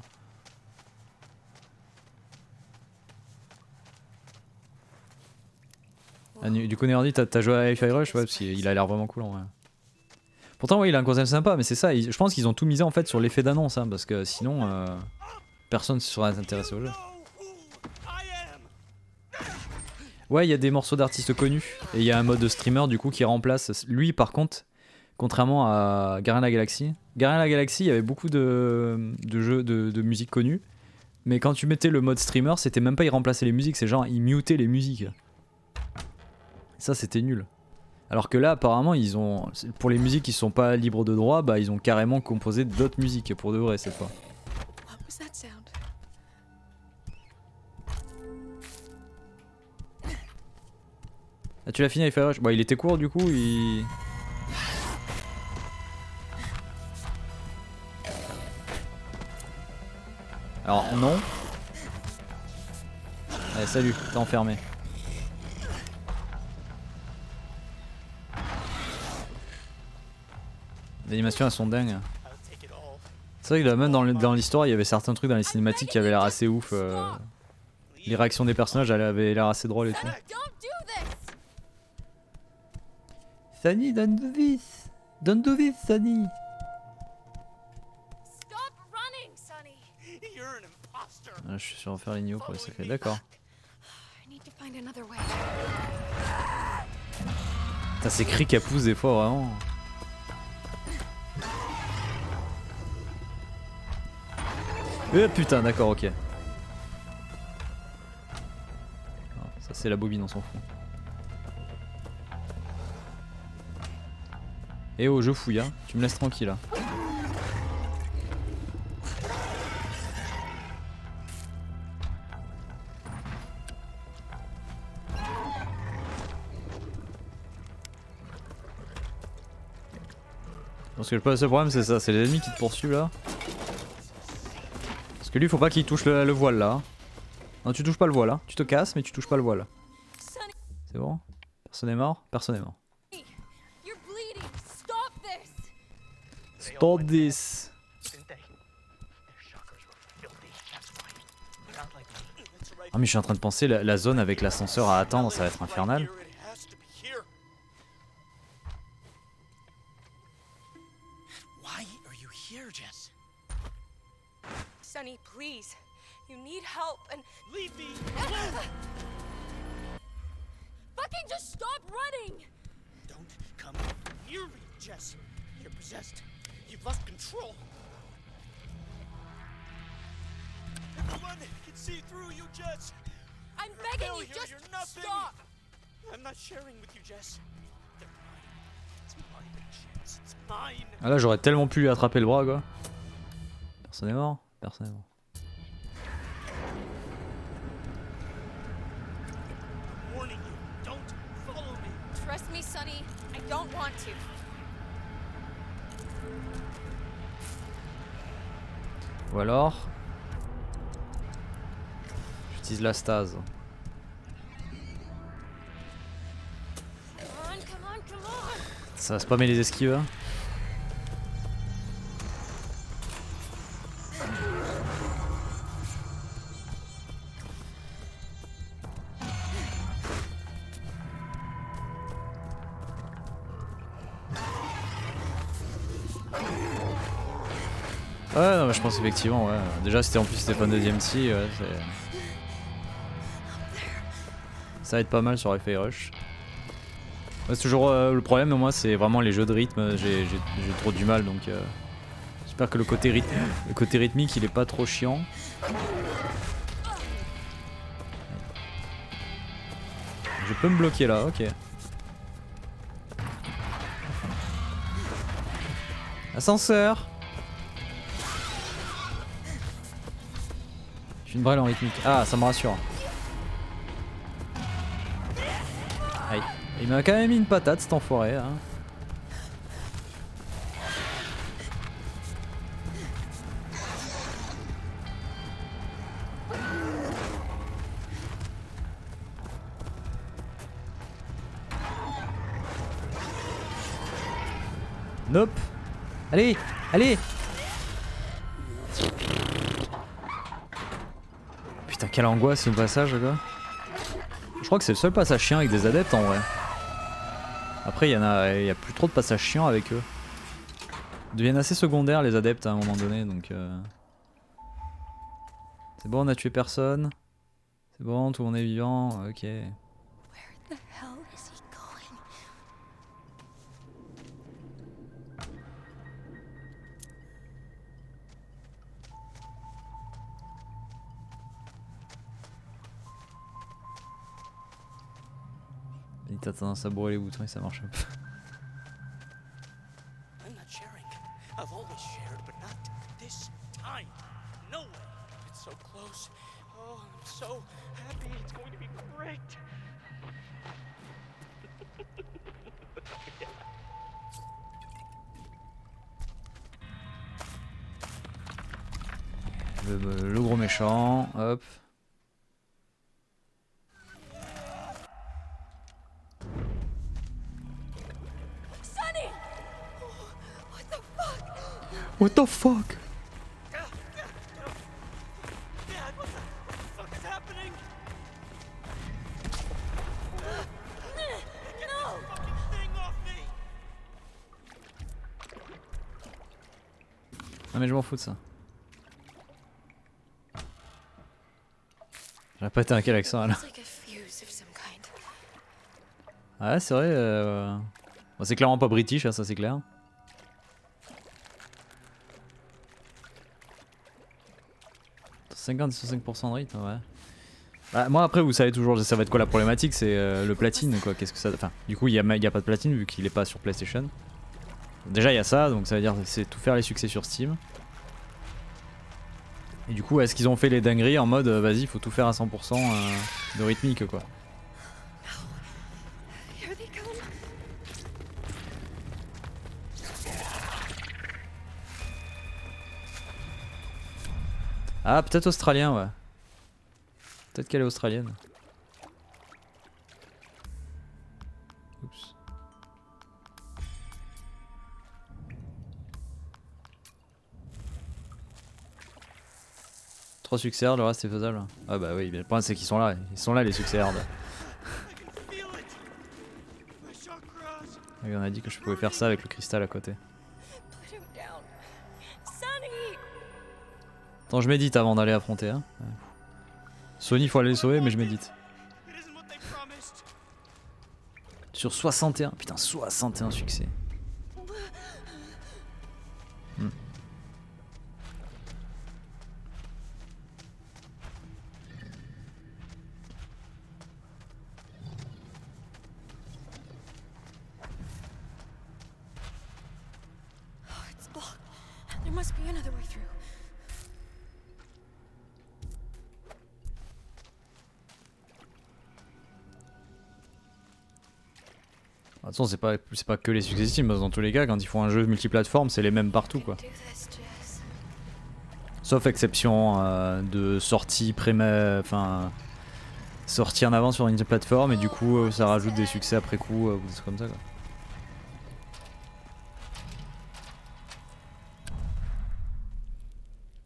Ah, du coup Nerdy, t'as joué à Hi-Fi Rush, ouais, parce qu'il a l'air vraiment cool en vrai. Pourtant ouais, il a un concept sympa, mais c'est ça, je pense qu'ils ont tout misé en fait sur l'effet d'annonce, hein, parce que sinon personne ne serait intéressé au jeu. Ouais, il y a des morceaux d'artistes connus, et il y a un mode de streamer du coup qui remplace. Lui par contre, contrairement à Guardians of la Galaxy, Guardians of la Galaxy il y avait beaucoup de jeux de musique connue, mais quand tu mettais le mode streamer, c'était même pas il remplaçait les musiques, c'est genre il mutait les musiques. Ça c'était nul. Alors que là apparemment ils ont, pour les musiques qui sont pas libres de droit, bah ils ont carrément composé d'autres musiques pour de vrai cette fois. What was that sound? Ah tu l'as fini avec Fire Rush? Bah il était court du coup, il... Alors non. Allez salut, t'es enfermé. Les animations elles sont dingues. C'est vrai que là, même dans l'histoire il y avait certains trucs dans les cinématiques qui avaient l'air assez ouf. Les réactions des personnages elles avaient l'air assez drôles et tout. Sunny, don't do this! Don't do this, Sunny! Stop running, Sonny. You're an imposter. Ah, je suis sur refaire les niveaux pour les secrets, d'accord. I need to find another way. Putain, ces cris qu'elle pousse des fois vraiment. Putain, d'accord, ok. Ah, ça c'est la bobine, on s'en fout. Eh oh, je fouille, hein. Tu me laisses tranquille là. Parce que le seul problème c'est ça, c'est les ennemis qui te poursuivent là. Parce que lui faut pas qu'il touche le voile là. Non tu touches pas le voile là, tu te casses mais tu touches pas le voile. C'est bon? Personne n'est mort? Personne n'est mort. You're bleeding. Stop this. Stop this. Ah mais je suis en train de penser la zone avec l'ascenseur à attendre ça va être infernal. Sonny, please. You need help and Leave me. fucking just stop running. Don't come near me, Jess. You're possessed. You've lost control. Everyone can see through you, Jess. I'm You're a begging you, failure. just You're nothing. stop. I'm not sharing with you, Jess. They're mine. It's mine, Jess. It's mine. Ah là j'aurais tellement pu lui attraper le bras quoi. Personne n'est mort? Personne n'est mort. I'm warning you. Don't follow me. Trust me, Sonny. I don't want to. Ou alors... J'utilise la stase. Come on, come on, come on. Ça va spammer les esquives hein. Ouais non mais je pense effectivement ouais. Déjà c'était en plus c'était fan de DMC ouais, ça va être pas mal sur Hi-Fi Rush. Ouais, c'est toujours le problème moi c'est vraiment les jeux de rythme, j'ai trop du mal donc j'espère que le côté rythmique il est pas trop chiant. Je peux me bloquer là, ok. Ascenseur. Je suis une brêle en rythmique. Ah, ça me rassure. Aïe. Il m'a quand même mis une patate cet enfoiré. Hein. Nope. Allez, allez. Putain, quelle angoisse ce passage, le gars. Je crois que c'est le seul passage chiant avec des adeptes en vrai. Après, il y a plus trop de passages chiants avec eux. Ils deviennent assez secondaires les adeptes à un moment donné, donc. C'est bon, on a tué personne. C'est bon, tout le monde est vivant. Ok. Where the hell is he going? Il a tendance à brûler les boutons et ça marche un peu. I'm not sharing. I've always shared, but not this time. No way. It's so close. Oh, I'm so happy. It's going to be great. Le gros méchant, hop. Sonny! What the fuck? What the fuck? Dad, what the fuck is happening? Get this fucking thing off me! Ah mais je m'en fous de ça. J'aurais pas été inquiet avec ça là. It's like a fuse of some kind. Ah ouais, c'est vrai. Bon, c'est clairement pas british, hein, ça c'est clair. « 50-65% de rythme, ouais. Bah, moi après, vous savez toujours, ça va être quoi la problématique, c'est le platine quoi. Qu'est-ce que ça. Enfin, du coup, il y a pas de platine vu qu'il est pas sur PlayStation. Déjà, il y a ça, donc ça veut dire c'est tout faire les succès sur Steam. Et du coup, est-ce qu'ils ont fait les dingueries en mode vas-y, il faut tout faire à 100% de rythmique quoi. Here they come. Ah, peut-être australien, ouais. Peut-être qu'elle est australienne. Oups. Trois succès hard, le reste c'est faisable. Ah bah oui, le problème c'est qu'ils sont là. Ils sont là les succès hard. Et on a dit que je pouvais faire ça avec le cristal à côté. Put him down. Sonny! Attends, je médite avant d'aller affronter. Hein. Sony, faut aller les sauver, mais je médite. It isn't what they promised. Sur 61. Putain, 61 succès. Hmm. Oh, it's blocked. There must be another way through. De toute façon, c'est pas que les successives, dans tous les cas, quand ils font un jeu multiplateforme, c'est les mêmes partout quoi. Do this, Jess. Sauf exception de sortie enfin sortie en avant sur une plateforme et du coup ça rajoute des succès après coup ou des trucs comme ça quoi.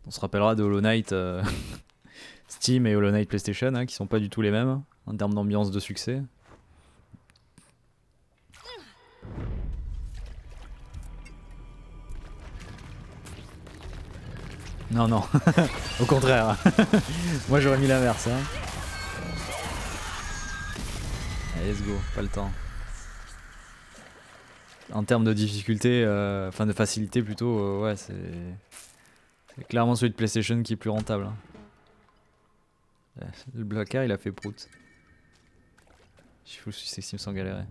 On se rappellera de Hollow Knight Steam et Hollow Knight PlayStation hein, qui sont pas du tout les mêmes en termes d'ambiance de succès. Non, non, au contraire. Moi j'aurais mis l'inverse. Hein. Allez, let's go, pas le temps. En termes de difficulté, enfin de facilité plutôt, ouais, c'est clairement celui de PlayStation qui est plus rentable. Hein. Le blocard il a fait prout. Je suis fou, c'est Steam sans galérer.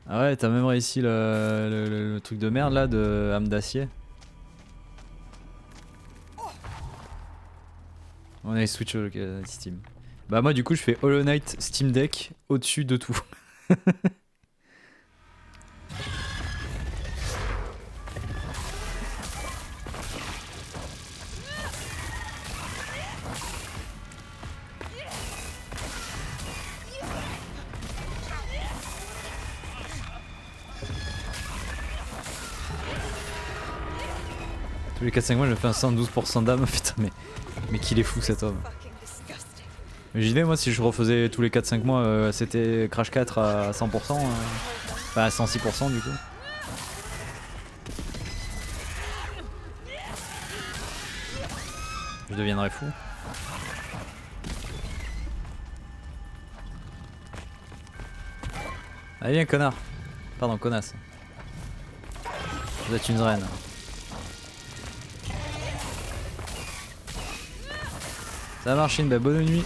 Ah ouais, t'as même réussi le truc de merde là de âme d'acier. On a les Switch Steam. Bah moi du coup je fais Hollow Knight Steam Deck au-dessus de tout. Tous les 4-5 mois, je me fais un 112% d'âme. Putain, mais qu'il est fou cet homme. Mais j'y vais, moi, si je refaisais tous les 4-5 mois, c'était Crash 4 à 100%. Enfin, à 106% du coup. Je deviendrais fou. Allez, viens, connard. Pardon, connasse. Vous êtes une reine. Ça marche, bah, bonne nuit.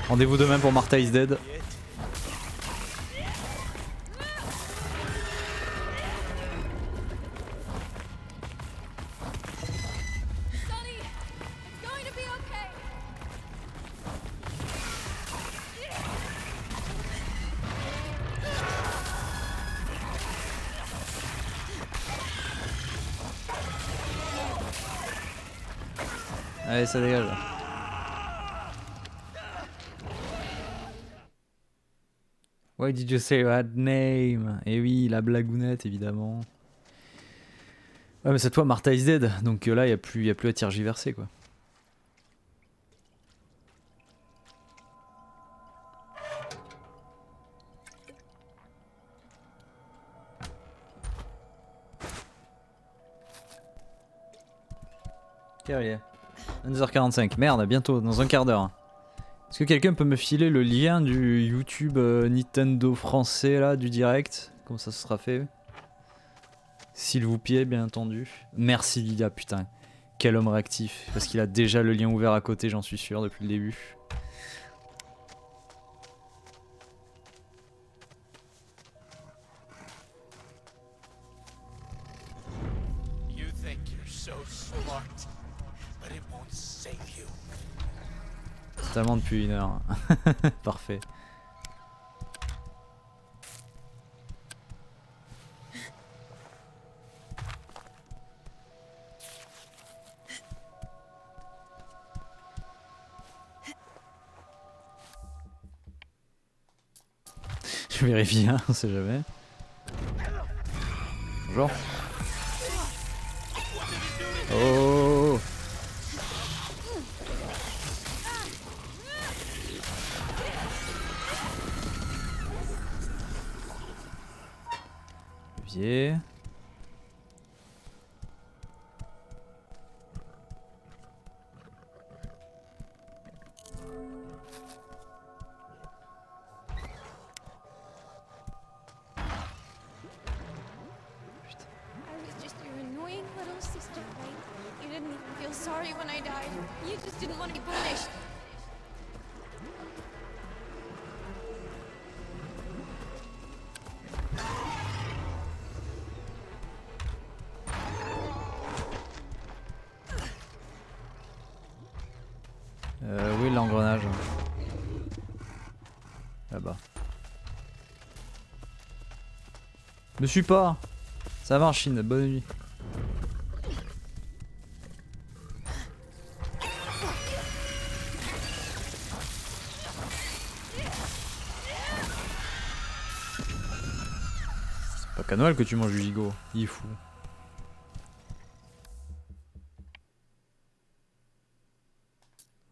Rendez-vous demain pour Martha is Dead. Sonny, it's going to be okay. Allez, ça dégage. Why did you say that name? Eh oui, la blagounette, évidemment. Ouais, mais cette fois, Martha is dead. Donc là, y a plus à tergiverser, quoi. Carrière. 22h45. Merde, bientôt, dans un quart d'heure. Est-ce que quelqu'un peut me filer le lien du YouTube Nintendo français là, du direct? Comment ça sera fait? S'il vous plaît, bien entendu. Merci Lilia, putain. Quel homme réactif. Parce qu'il a déjà le lien ouvert à côté, j'en suis sûr, depuis le début. You think you're so smart, but it won't save you. Totalement depuis 1 heure. Parfait. Je vérifie, hein, on sait jamais. Bonjour. Oh. Levier. I was just your annoying little sister, right? You didn't even feel sorry when I died. You just didn't want to be punished. Oui, l'engrenage. Là-bas. Me suis pas. Ça va, Chine. Bonne nuit. C'est pas qu'à Noël que tu manges du gigot. Il est fou.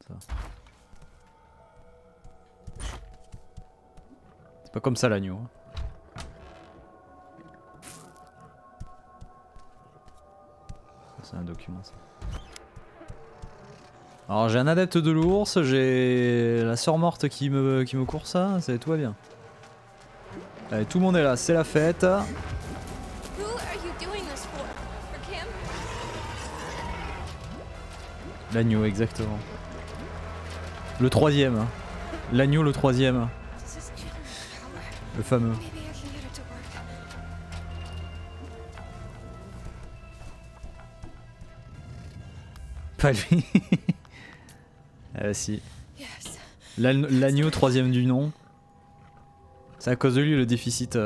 Ça. C'est pas comme ça l'agneau. Hein. C'est un document ça. Alors j'ai un adepte de l'ours, j'ai la sœur morte qui me court ça, tout va bien. Allez, tout le monde est là, c'est la fête. Who are you doing this for? For Kim? L'agneau, exactement. Le troisième. Hein. L'agneau, le troisième. This is Kim. Le fameux. Maybe I can get her to work. Pas lui. Si. Yes. L'agneau, troisième du nom. C'est à cause de lui le déficit. It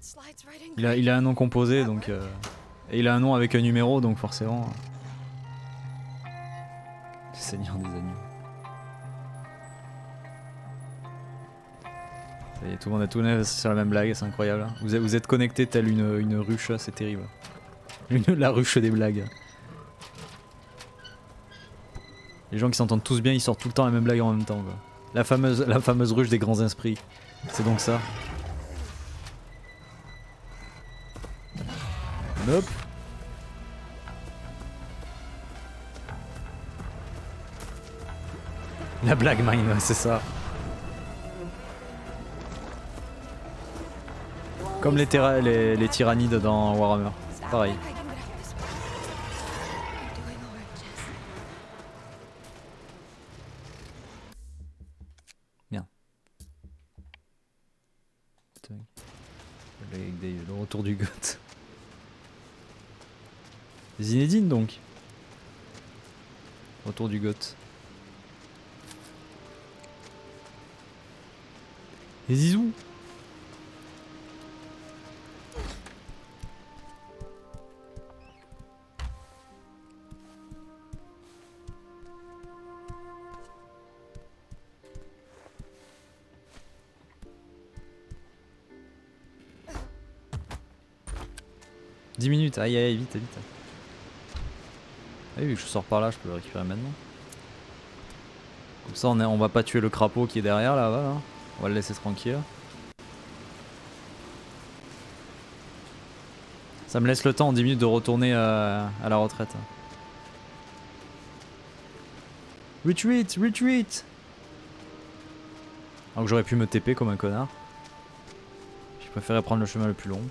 slides right in. Il a un nom composé donc. Et il a un nom avec un numéro donc forcément. Seigneur des agneaux. Ça y est, tout le monde est sur la même blague, c'est incroyable. Vous êtes connectés tel une ruche, c'est terrible. La ruche des blagues. Les gens qui s'entendent tous bien, ils sortent tout le temps la même blague en même temps, quoi. La fameuse ruche des grands esprits. C'est donc ça. Hop. La blague mine, ouais, c'est ça. Comme les tyrannides dans Warhammer. Pareil. Bien. Le retour du goth. Zinedine donc. Retour du goth. Et Zizou. « 10 minutes, aïe aïe, vite, vite. » Ah oui, vu que je sors par là, je peux le récupérer maintenant. Comme ça, on va pas tuer le crapaud qui est derrière là, voilà. On va le laisser tranquille. Ça me laisse le temps en 10 minutes de retourner à la retraite. Retreat, retreat. Alors que j'aurais pu me TP comme un connard. J'ai préféré prendre le chemin le plus long.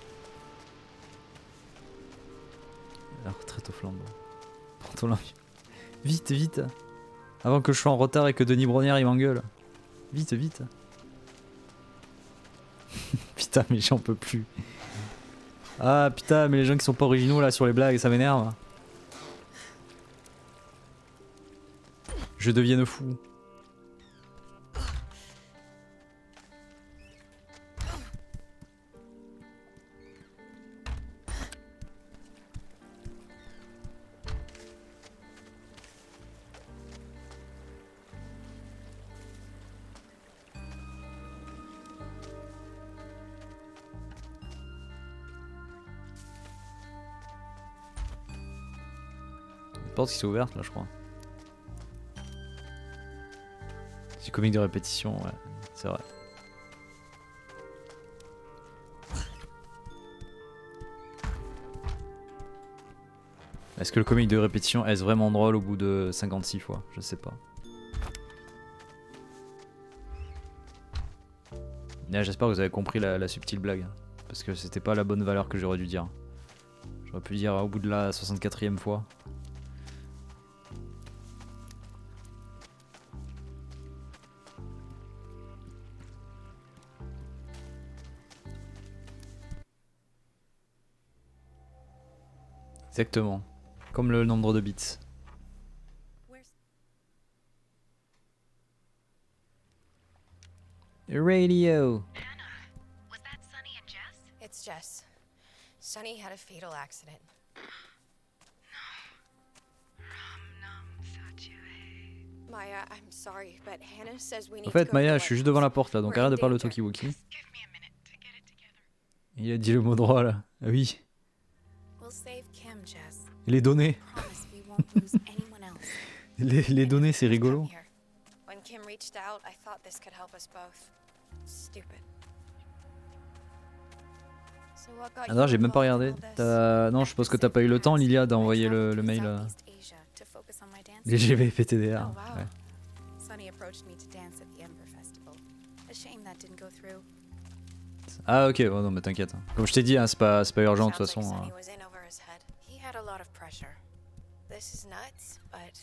La retraite au flambeau. Prends-toi l'avion. Vite, vite. Avant que je sois en retard et que Denis Brognard il m'engueule. Vite, vite. Putain, mais j'en peux plus. Ah putain, mais les gens qui sont pas originaux là sur les blagues, ça m'énerve. Je devienne fou. Porte qui s'est ouverte là je crois. C'est comique de répétition, ouais, c'est vrai. Est-ce que le comique de répétition est vraiment drôle au bout de 56 fois? Je sais pas. J'espère que vous avez compris la subtile blague. Parce que c'était pas la bonne valeur que j'aurais dû dire. J'aurais pu dire au bout de la 64e fois. Exactement. Comme le nombre de bits. Radio. Was that Sunny and Jess? It's Jess. Sunny had a fatal accident. Maya, I'm sorry, but Hannah says we need En fait, to go Maya, to je suis juste devant la porte là, donc arrête de parler au talkie-walkie. Il a dit le mot droit là. Ah oui. We'll save Kim, Jess. Les données. Promise we won't lose anyone else. Les données, c'est rigolo. When Kim reached out, I thought this could help us both. Stupid. So what got Ah non, j'ai you même pas involved in regardé. all this? Non, je suppose que t'as pas eu le temps, Lilia, d'envoyer le mail. Les GV PTDR. Oh, wow. Ouais. Sunny approached me to dance at the Ember Festival. A shame that didn't go through. Ah ok, oh, non mais t'inquiète. Comme je t'ai dit, hein, c'est pas urgent de toute Sounds façon. like Sunny was in over his head. He had a lot of pressure. This is nuts, but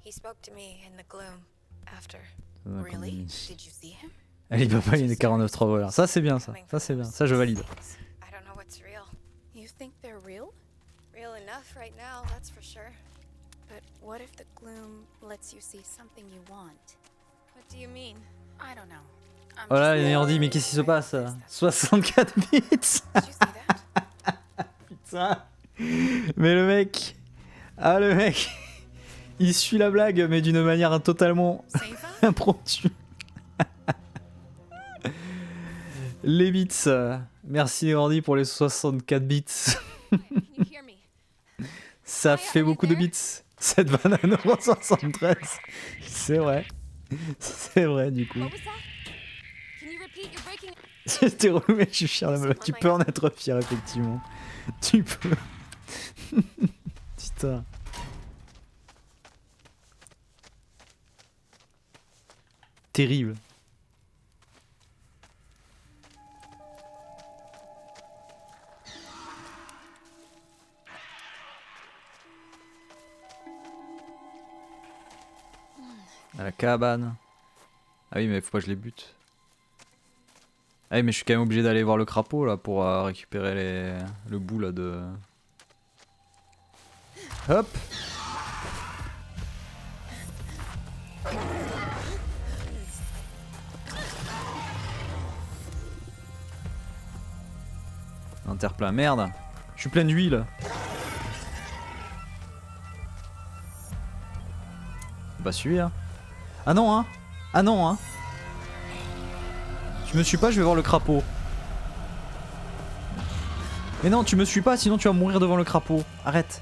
he spoke to me in the gloom after. Really? Did you see him? Allez papa, il y a des 49.3 voleurs. Ça c'est bien ça. Ça c'est bien. Ça je valide. I don't know what's real. You think they're real? Real enough right now, that's for sure. But what if the gloom lets you see something you want? What do you mean? I don't know. I'm Oh là, just- il est ordi, mais qu'est-ce qui se passe? 64 bits. Did you see that? Putain. Mais le mec. Ah le mec. Il suit la blague, mais d'une manière totalement Save impromptue. Les bits. Merci Ordi pour les 64 bits. Can you hear me? Ça fait beaucoup de bits. Cette banane 173. C'est vrai. C'est vrai du coup. What was that? Can you repeat? You're breaking. C'était relou mais je suis fier de me... Tu peux en être fier effectivement. Tu peux. Putain. Terrible. À la cabane. Ah oui mais faut pas que je les bute. Ah oui mais je suis quand même obligé d'aller voir le crapaud là pour récupérer le bout là de... Hop. Un terre-plein, merde. Je suis plein d'huile. Pas suivi hein. Ah non hein. Ah non hein. Tu me suis pas, je vais voir le crapaud. Mais non, tu me suis pas, sinon tu vas mourir devant le crapaud. Arrête.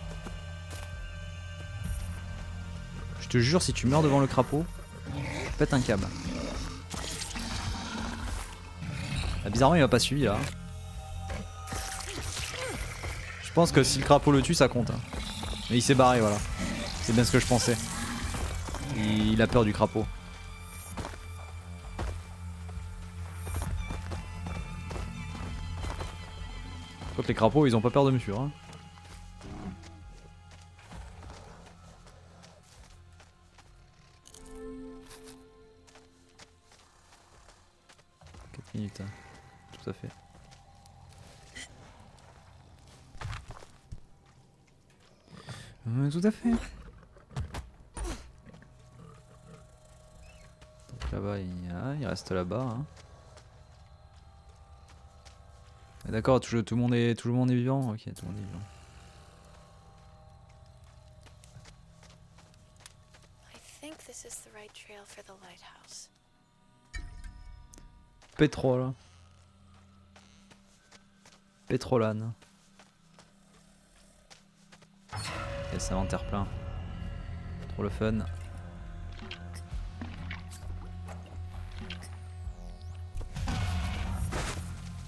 Je te jure, si tu meurs devant le crapaud, je pète un câble. Ah, bizarrement, il m'a pas suivi là. Je pense que si le crapaud le tue, ça compte. Hein. Mais il s'est barré, voilà. C'est bien ce que je pensais. Il a peur du crapaud. Je crois que les crapauds, ils ont pas peur de me suivre. Hein. Minutes, hein. Tout à fait. Tout à fait. Donc là-bas, il reste là-bas. Hein. D'accord, tout le monde est vivant. Ok, tout le monde est vivant. I think this is the right trail for the lighthouse. Pétrole. Pétrolane. Yes, inventaire plein. Trop le fun.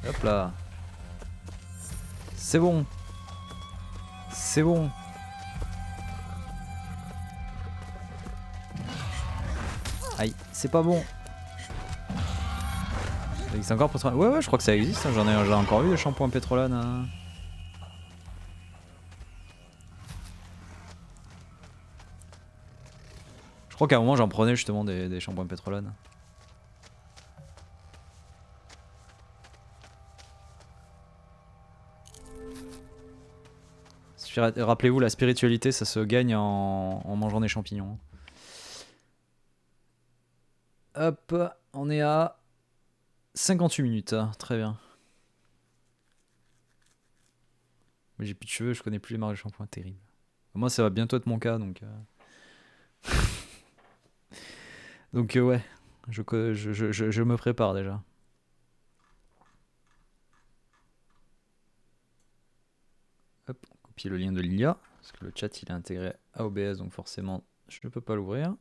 Hop là. C'est bon. C'est bon. Aïe, c'est pas bon. Ça existe encore pétrolane. Ouais, je crois que ça existe. Hein. J'en ai encore eu des shampoings pétrolane. Hein. Je crois qu'à un moment j'en prenais justement des shampoings pétrolane. Rappelez-vous, la spiritualité, ça se gagne en mangeant des champignons. Hop, on est à 58 minutes, hein. Très bien. J'ai plus de cheveux, je connais plus les marques de shampoing, terrible. Moi, ça va bientôt être mon cas, donc... donc ouais, je me prépare déjà. Hop, on copie le lien de Lilia, parce que le chat il est intégré à OBS, donc forcément je ne peux pas l'ouvrir.